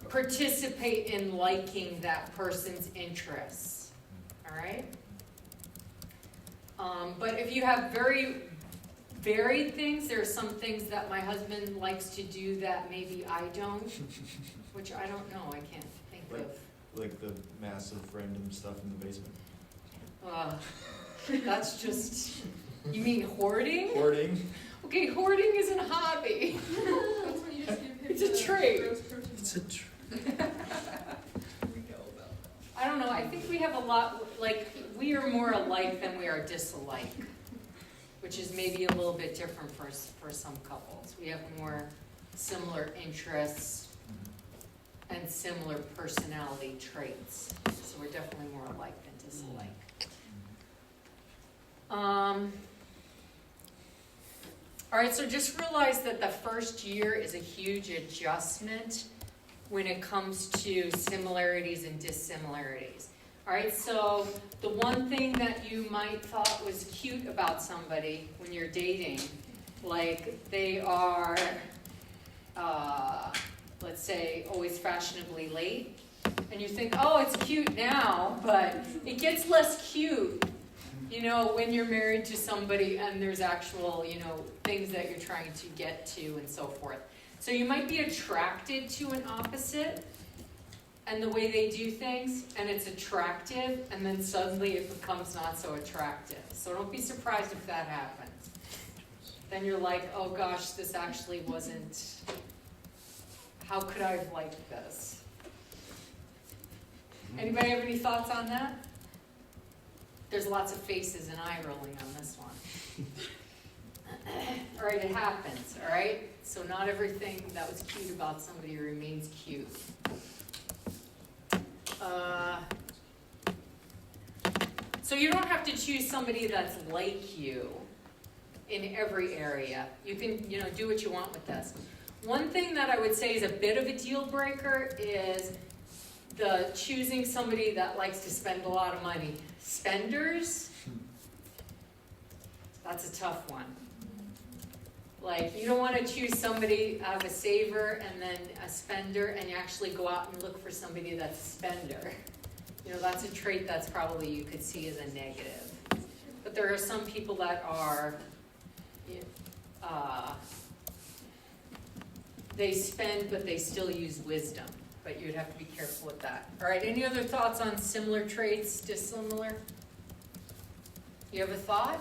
participate in liking that person's interests. All right? But if you have very varied things, there are some things that my husband likes to do that maybe I don't, which I don't know, I can't think of. Like the massive random stuff in the basement. That's just, you mean hoarding? Hoarding. Okay, hoarding isn't a hobby. That's when you just give him It's a trait. It's a trait. I don't know, I think we have a lot, we are more alike than we are disalike, which is maybe a little bit different for some couples. We have more similar interests and similar personality traits, so we're definitely more alike than disalike. All right, so just realize that the first year is a huge adjustment when it comes to similarities and dissimilarities. All right, so the one thing that you might thought was cute about somebody when you're dating, like they are, let's say, always fashionably late, and you think, oh, it's cute now, but it gets less cute, you know, when you're married to somebody and there's actual, you know, things that you're trying to get to and so forth. So you might be attracted to an opposite, and the way they do things, and it's attractive, and then suddenly it becomes not so attractive. So don't be surprised if that happens. Then you're like, oh gosh, this actually wasn't, how could I have liked this? Anybody have any thoughts on that? There's lots of faces and eye rolling on this one. All right, it happens, all right? So not everything that was cute about somebody remains cute. So you don't have to choose somebody that's like you in every area. You can, do what you want with this. One thing that I would say is a bit of a deal breaker is the choosing somebody that likes to spend a lot of money. Spenders, that's a tough one. Like, you don't want to choose somebody of a saver and then a spender, and you actually go out and look for somebody that's a spender. That's a trait that's probably you could see as a negative. But there are some people that are, they spend, but they still use wisdom. But you'd have to be careful with that. All right, any other thoughts on similar traits, dissimilar? You have a thought?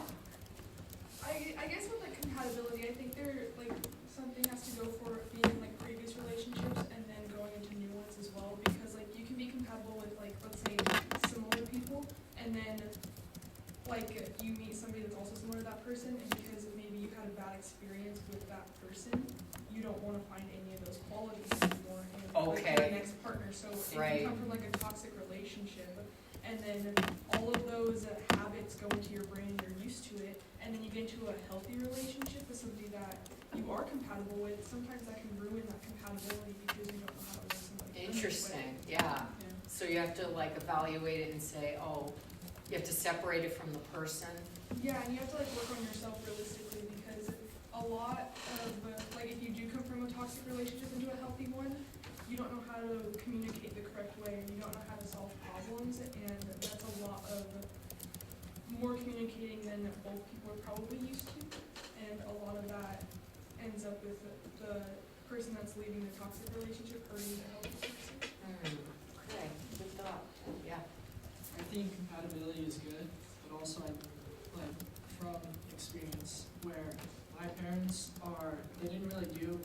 I guess with like compatibility, I think something has to go for being in like previous relationships and then going into new ones as well, because like you can be compatible with like, let's say, similar people, and then like you meet somebody that's also similar to that person, and because maybe you had a bad experience with that person, you don't want to find any of those qualities anymore in like your next partner. So if you come from like a toxic relationship, and then all of those habits go into your brain, you're used to it, and then you get into a healthy relationship with somebody that you are compatible with, sometimes that can ruin that compatibility because you don't know how to love somebody. Interesting, yeah. So you have to like evaluate it and say, oh, you have to separate it from the person. Yeah, and you have to like work on yourself realistically, because a lot of, like if you do come from a toxic relationship into a healthy one, you don't know how to communicate the correct way, and you don't know how to solve problems, and that's a lot of more communicating than both people are probably used to, and a lot of that ends up with the person that's leaving the toxic relationship hurting the healthy person. Okay, good thought. Yeah. I think compatibility is good, but also like from experience where my parents they didn't really do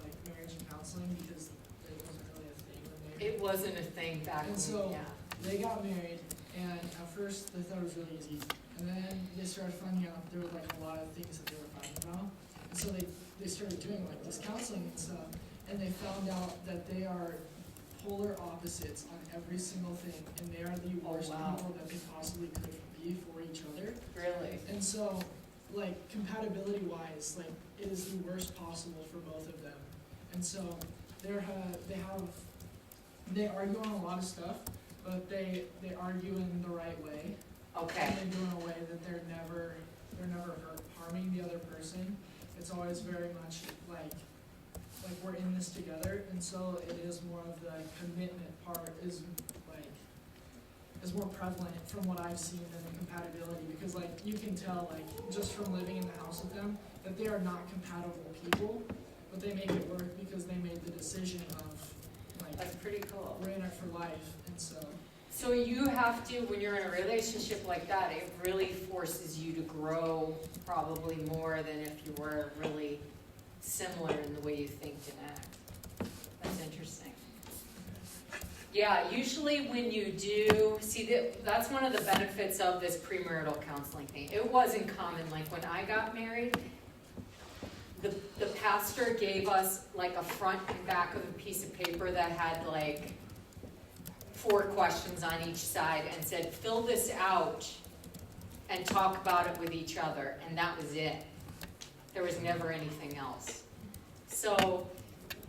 like marriage and counseling because it wasn't really a thing when they It wasn't a thing back then, and so yeah. they got married, and at first they thought it was really easy, and then they started finding out there were like a lot of things that they were fighting about, and so they started doing like this counseling and stuff, and they found out that they are polar opposites on every single thing, and they are the worst people that they possibly could be for each other. Really? And so, like, compatibility wise, like, it is the worst possible for both of them. And so they argue on a lot of stuff, but they argue in the right way. Okay. And they do in a way that they're never harming the other person. It's always very much like we're in this together, and so it is more of the commitment part is more prevalent from what I've seen than the compatibility, because like you can tell like just from living in the house with them that they are not compatible people, but they make it work because they made the decision of like that's pretty cool. We're in it for life, and so. So you have to, when you're in a relationship like that, it really forces you to grow probably more than if you were really similar in the way you think and act. That's interesting. Yeah, usually when you do, that's one of the benefits of this premarital counseling thing. It wasn't common, like when I got married, the pastor gave us like a front and back of a piece of paper that had like 4 questions on each side and said, fill this out and talk about it with each other, and that was it. There was never anything else. So,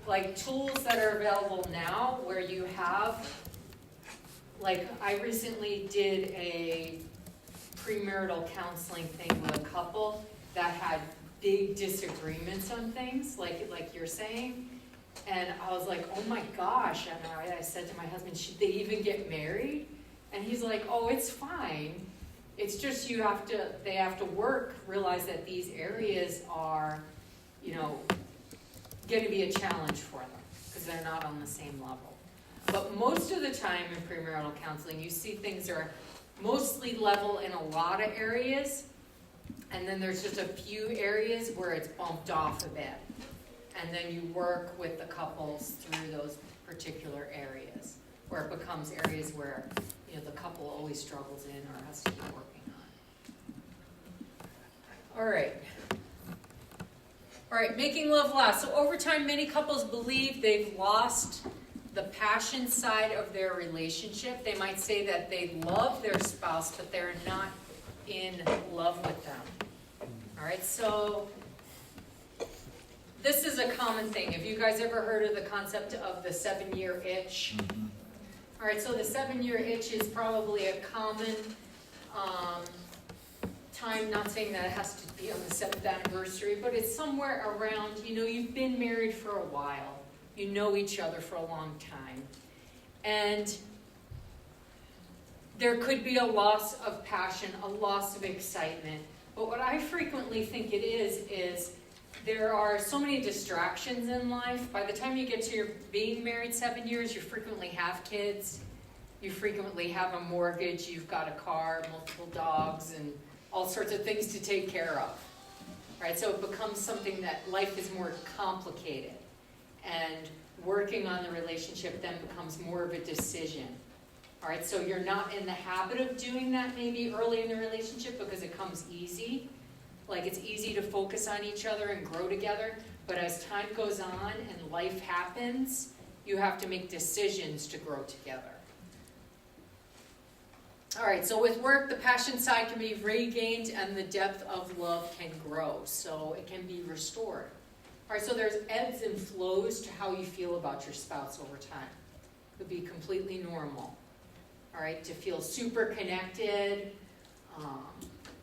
like tools that are available now where you have, like I recently did a premarital counseling thing with a couple that had big disagreements on things, like you're saying. And I was like, oh my gosh, and I said to my husband, should they even get married? And he's like, oh, it's fine. It's just they have to realize that these areas are, going to be a challenge for them because they're not on the same level. But most of the time in premarital counseling, you see things are mostly level in a lot of areas, and then there's just a few areas where it's bumped off a bit. And then you work with the couples through those particular areas, where it becomes areas where, you know, the couple always struggles in or has to keep working on. All right. All right, making love last. So over time, many couples believe they've lost the passion side of their relationship. They might say that they love their spouse, but they're not in love with them. All right, so this is a common thing. Have you guys ever heard of the concept of the 7-year itch? All right, so the 7-year itch is probably a common time, not saying that it has to be on the 7th anniversary, but it's somewhere around, you know, you've been married for a while. You know each other for a long time. And there could be a loss of passion, a loss of excitement. But what I frequently think it is there are so many distractions in life. By the time you get to your being married 7 years, you frequently have kids. You frequently have a mortgage. You've got a car, multiple dogs, and all sorts of things to take care of. Right? So it becomes something that life is more complicated. And working on the relationship then becomes more of a decision. All right, so you're not in the habit of doing that maybe early in the relationship because it comes easy. Like it's easy to focus on each other and grow together. But as time goes on and life happens, you have to make decisions to grow together. All right, so with work, the passion side can be regained and the depth of love can grow. So it can be restored. All right, so there's ebbs and flows to how you feel about your spouse over time. It could be completely normal. All right, to feel super connected,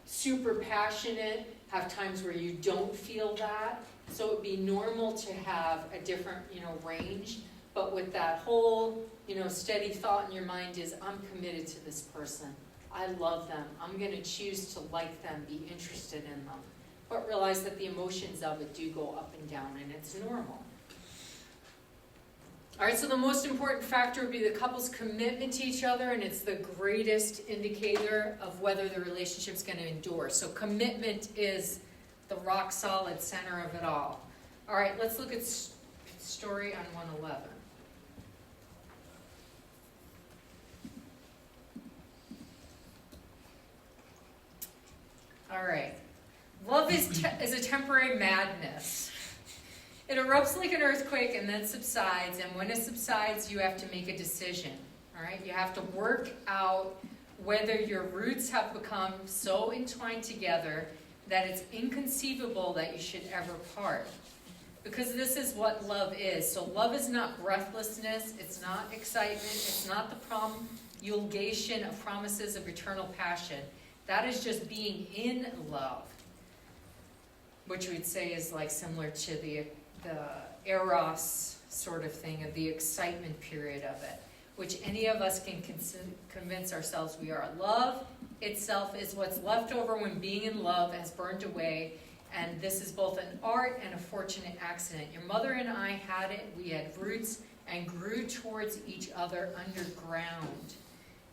super passionate, have times where you don't feel that. So it would be normal to have a different, range. But with that whole, steady thought in your mind is, I'm committed to this person. I love them. I'm going to choose to like them, be interested in them. But realize that the emotions of it do go up and down, and it's normal. All right, so the most important factor would be the couple's commitment to each other, and it's the greatest indicator of whether the relationship's going to endure. So commitment is the rock solid center of it all. All right, let's look at story on 111. All right. Love is a temporary madness. It erupts like an earthquake and then subsides, and when it subsides, you have to make a decision. All right? You have to work out whether your roots have become so entwined together that it's inconceivable that you should ever part. Because this is what love is. So love is not breathlessness, it's not excitement, it's not the promulgation of promises of eternal passion. That is just being in love, which we'd say is like similar to the eros sort of thing, of the excitement period of it, which any of us can convince ourselves we are. Love itself is what's left over when being in love has burned away, and this is both an art and a fortunate accident. Your mother and I had it. We had roots and grew towards each other underground.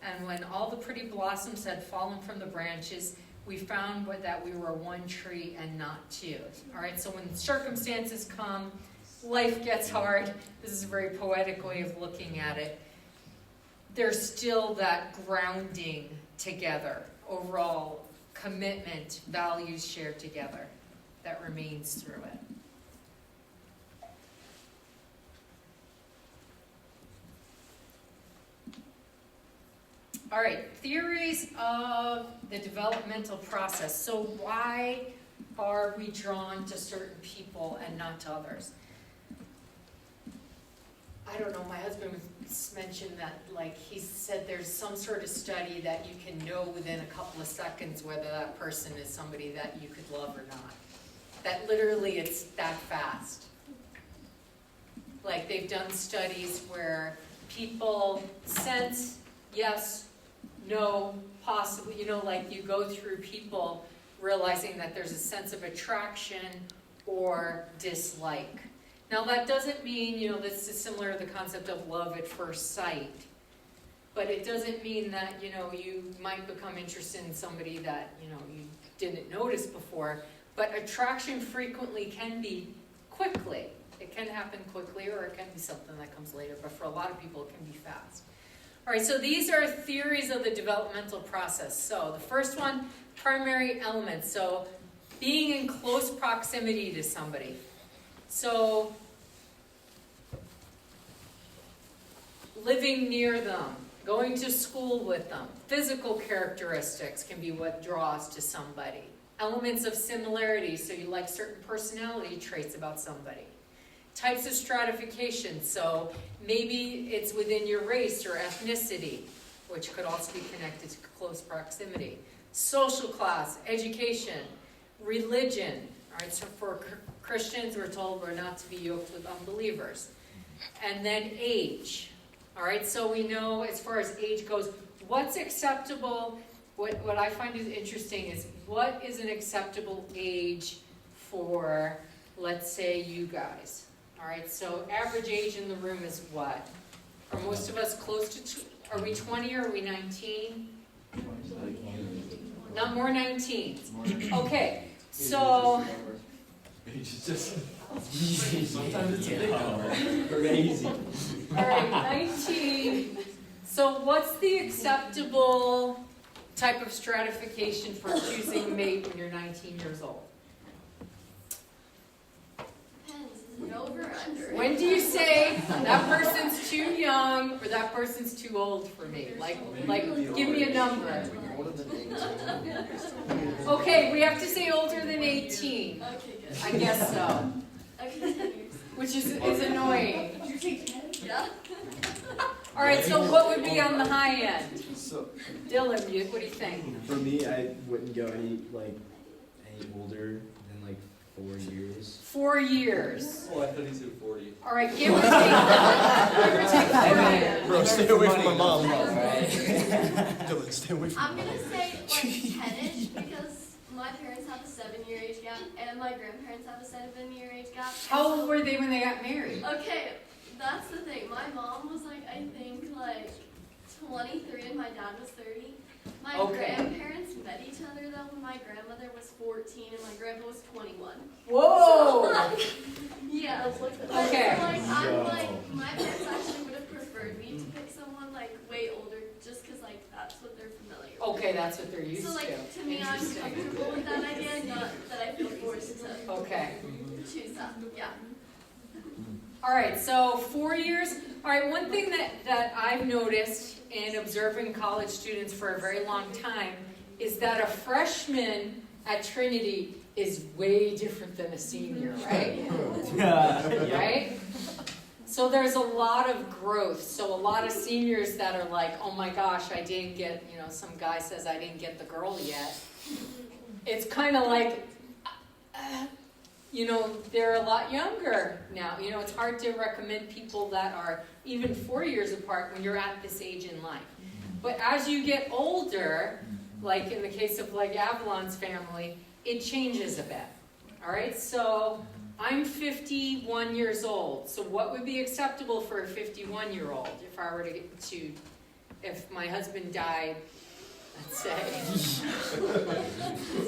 And when all the pretty blossoms had fallen from the branches, we found that we were one tree and not two. All right, so when circumstances come, life gets hard. This is a very poetic way of looking at it. There's still that grounding together, overall commitment, values shared together that remains through it. All right, theories of the developmental process. So why are we drawn to certain people and not to others? I don't know, my husband mentioned that, like, he said there's some sort of study that you can know within a couple of seconds whether that person is somebody that you could love or not. That literally it's that fast. Like, they've done studies where people sense yes, no, possibly, like you go through people realizing that there's a sense of attraction or dislike. Now that doesn't mean, this is similar to the concept of love at first sight. But it doesn't mean that, you might become interested in somebody that, you didn't notice before. But attraction frequently can be quickly. It can happen quickly, or it can be something that comes later. But for a lot of people, it can be fast. All right, so these are theories of the developmental process. So the first one, primary elements. So being in close proximity to somebody. So living near them, going to school with them. Physical characteristics can be what draws to somebody. Elements of similarity, so you like certain personality traits about somebody. Types of stratification, so maybe it's within your race or ethnicity, which could also be connected to close proximity. Social class, education, religion. All right, so for Christians, we're told we're not to be yoked with unbelievers. And then age. All right, so we know as far as age goes, what's acceptable. What I find is interesting is what is an acceptable age for, let's say, you guys. All right, so average age in the room is what? Are most of us close to, are we 20 or are we 19? Not more 19. Okay, so. It's just sometimes it's a big number. Crazy. All right, 19. So what's the acceptable type of stratification for choosing a mate when you're 19 years old? Depends. Is it over or under? When do you say that person's too young or that person's too old for me? Like, give me a number. Okay, we have to say older than 18. Okay, good. I guess so. Okay, 10 years. Which is annoying. Yeah. All right, so What would be on the high end? So Dylan, what do you think? for me, I wouldn't go any older than 4 years. 4 years. Oh, I thought he said 40. All right, give or take 4 years. Bro, stay away from my mom. Right? Dylan, stay away from I'm my mom. gonna say like 10-ish because my parents have a 7-year age gap and my grandparents have a 7-year age gap. How old were they when they got married? Okay, that's the thing. My mom was I think 23 and my dad was 30. My Okay. grandparents met each other though when my grandmother was 14 and my grandpa was 21. Whoa! Yeah. But Okay. I'm my parents actually would have preferred me to pick someone way older just because that's what they're familiar with. Okay, that's what they're used So to me, I'm Interesting. comfortable with that idea, not that I feel forced to Okay. choose that. Yeah. All right, so 4 years. All right, one thing that I've noticed in observing college students for a very long time is that a freshman at Trinity is way different than a senior, right? Right? So there's a lot of growth. So a lot of seniors that are like, oh my gosh, I didn't get, some guy says I didn't get the girl yet. It's kind of like, they're a lot younger now. It's hard to recommend people that are even 4 years apart when you're at this age in life. But as you get older, like in the case of Avalon's family, it changes a bit. All right, so I'm 51 years old. So what would be acceptable for a 51-year-old if I were if my husband died, let's say?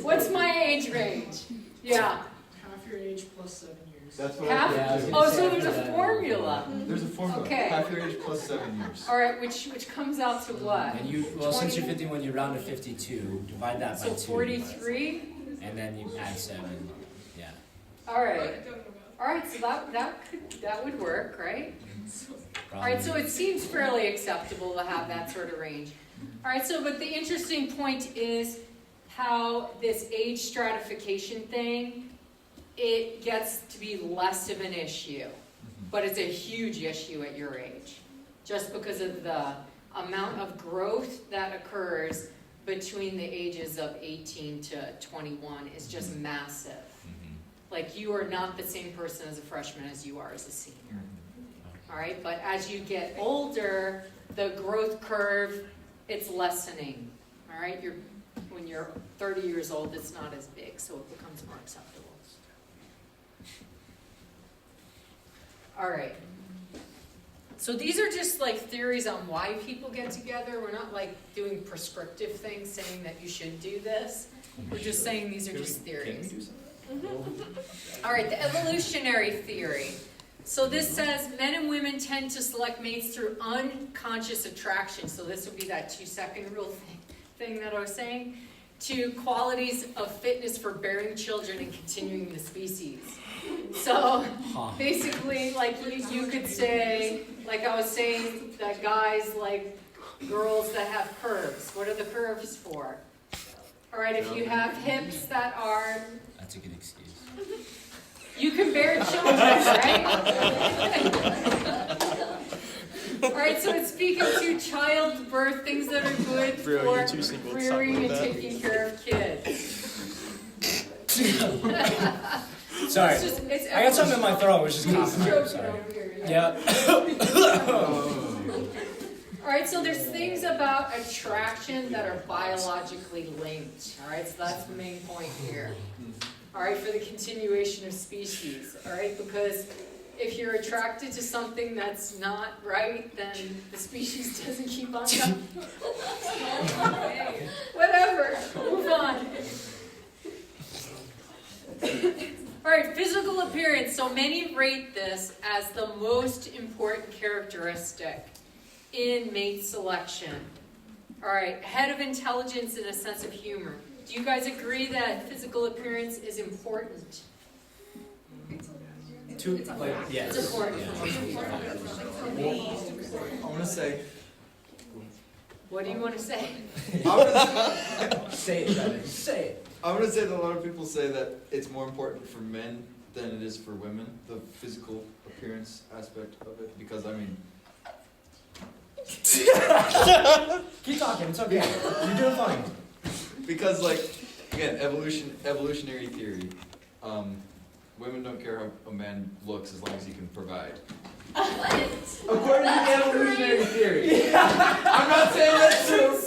What's my age range? Yeah. Half your age plus 7 years. That's what Half? I think. Oh, so there's a formula. There's a formula. Okay. Half your age plus 7 years. All right, which comes out to what? And since you're 51, you round to 52, divide that by 2. So 43? And then you add 7. Yeah. All right. All right, so that would work, right? All right, so it seems fairly acceptable to have that sort of range. All right, but the interesting point is how this age stratification thing, it gets to be less of an issue, but it's a huge issue at your age, just because of the amount of growth that occurs between the ages of 18 to 21 is just massive. You are not the same person as a freshman as you are as a senior. All right, but as you get older, the growth curve, it's lessening. All right, when you're 30 years old, it's not as big, so it becomes more acceptable. All right. So these are just like theories on why people get together. We're not like doing prescriptive things saying that you should do this. We're just saying these are just theories. All right, the evolutionary theory. So this says men and women tend to select mates through unconscious attraction. So this would be that 2-second rule thing that I was saying. To qualities of fitness for bearing children and continuing the species. So basically, like you could say, like I was saying, that guys like girls that have curves. What are the curves for? All right, if you have hips that are... That's a good excuse. You can bear children, right? All right, so it's speaking to childbirth, things that are good for rearing and taking care of kids. Sorry, It's I got something in my throat, which is coughing. Sorry. Yeah. All right, so there's things about attraction that are biologically linked. All right, so that's the main point here. All right, for the continuation of species. All right, because if you're attracted to something that's not right, then the species doesn't keep on going. Whatever, move on. All right, physical appearance. So many rate this as the most important characteristic in mate selection. All right, head of intelligence and a sense of humor. Do you guys agree that physical appearance is important? It's important. I want to say. What do you want to say? Say it, brother. Say it. I'm going to say that a lot of people say that it's more important for men than it is for women, the physical appearance aspect of it, because I mean... Keep talking, it's okay. You're doing fine. Because, like, again, evolutionary theory, women don't care how a man looks as long as he can provide. According to evolutionary theory. I'm not saying that's true.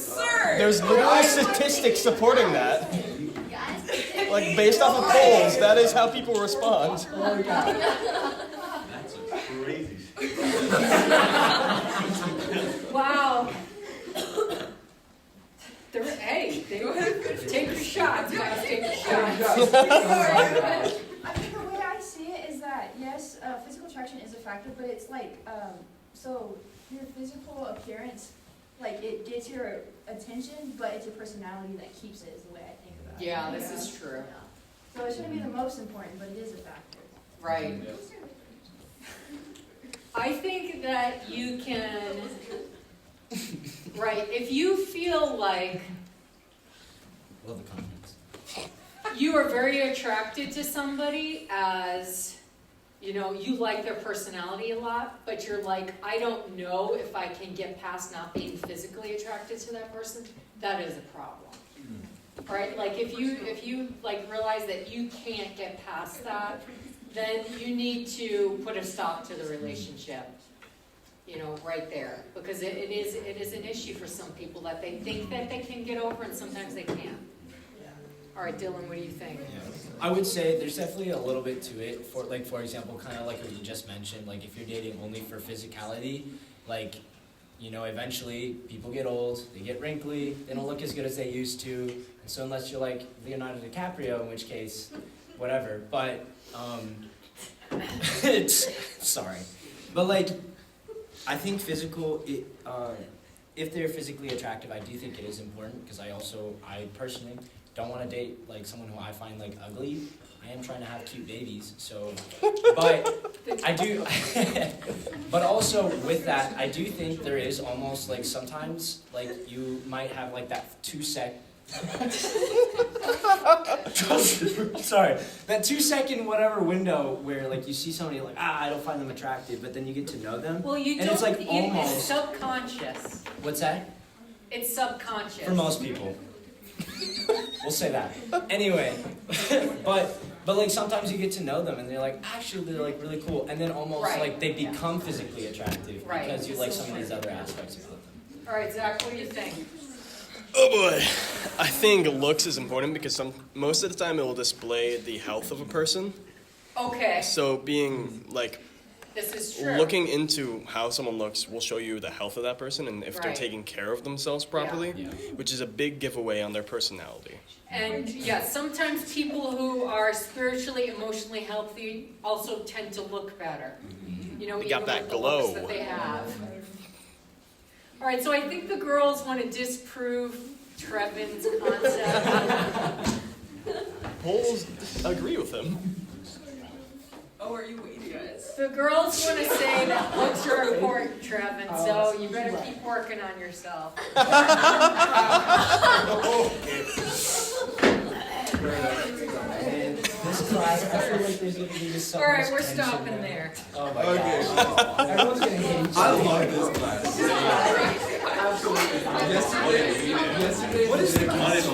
There's literally statistics supporting that. Like, based off of polls, that is how people respond. Oh my God. That's crazy. Wow. Hey, go ahead. Take your shot, guys. Take your shot. I think the way I see it is that, yes, physical attraction is a factor, but it's like, so your physical appearance, like, it gets your attention, but it's your personality that keeps it, is the way I think about it. Yeah, this is true. Yeah. So it shouldn't be the most important, but it is a factor. Right. I think that you can, right, if you feel like Love the comments. you are very attracted to somebody as, you know, you like their personality a lot, but you're like, I don't know if I can get past not being physically attracted to that person, that is a problem. Right? Like if you like realize that you can't get past that, then you need to put a stop to the relationship. You know, right there. Because it is an issue for some people that they think that they can get over and sometimes they can't. All right, Dylan, what do you think? Yeah. I would say there's definitely a little bit to it. For example, kind of like what you just mentioned, like if you're dating only for physicality, like, you know, eventually people get old, they get wrinkly, they don't look as good as they used to, and so unless you're like Leonardo DiCaprio, in which case, whatever. But sorry, but like, I think if they're physically attractive, I do think it is important because I personally don't want to date like someone who I find like ugly. I am trying to have cute babies, so, but I do, but also with that, I do think there is almost like sometimes like you might have like that 2-second, sorry, that 2-second whatever window where like you see somebody like, I don't find them attractive, but then you get to know them. Well, you and don't, it's like it's almost, subconscious. What's that? It's subconscious. For most people. We'll say that. Anyway, but like sometimes you get to know them and they're like, actually they're like really cool, and then almost like they become physically attractive because you like some of these other aspects about them. All right, Zach, what do you think? Oh boy. I think looks is important because most of the time it will display the health of a person. Okay. So being like This is true. looking into how someone looks will show you the health of that person and if they're Right. taking care of themselves properly, Yeah. which is a big giveaway on their personality. And yeah, sometimes people who are spiritually, emotionally healthy also tend to look better. You know, They got even that with the glow. looks that they have. All right, so I think the girls want to disprove Trevin's concept. Polls agree with him. Oh, are you waiting, guys? The girls want to say that looks are important, Trevin, so you better keep working on yourself. And this class, I feel like there's going to be just so All right, much we're tension stopping there. Oh my Okay. gosh. Everyone's going to hate each I other. love this class. Yesterday. What is the class?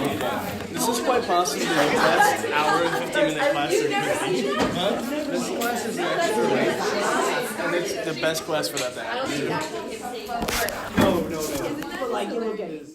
This is quite possibly the best hour and 15-minute class there could be. This class is extra. And it's the best class for that to happen. No. But like, you look at it.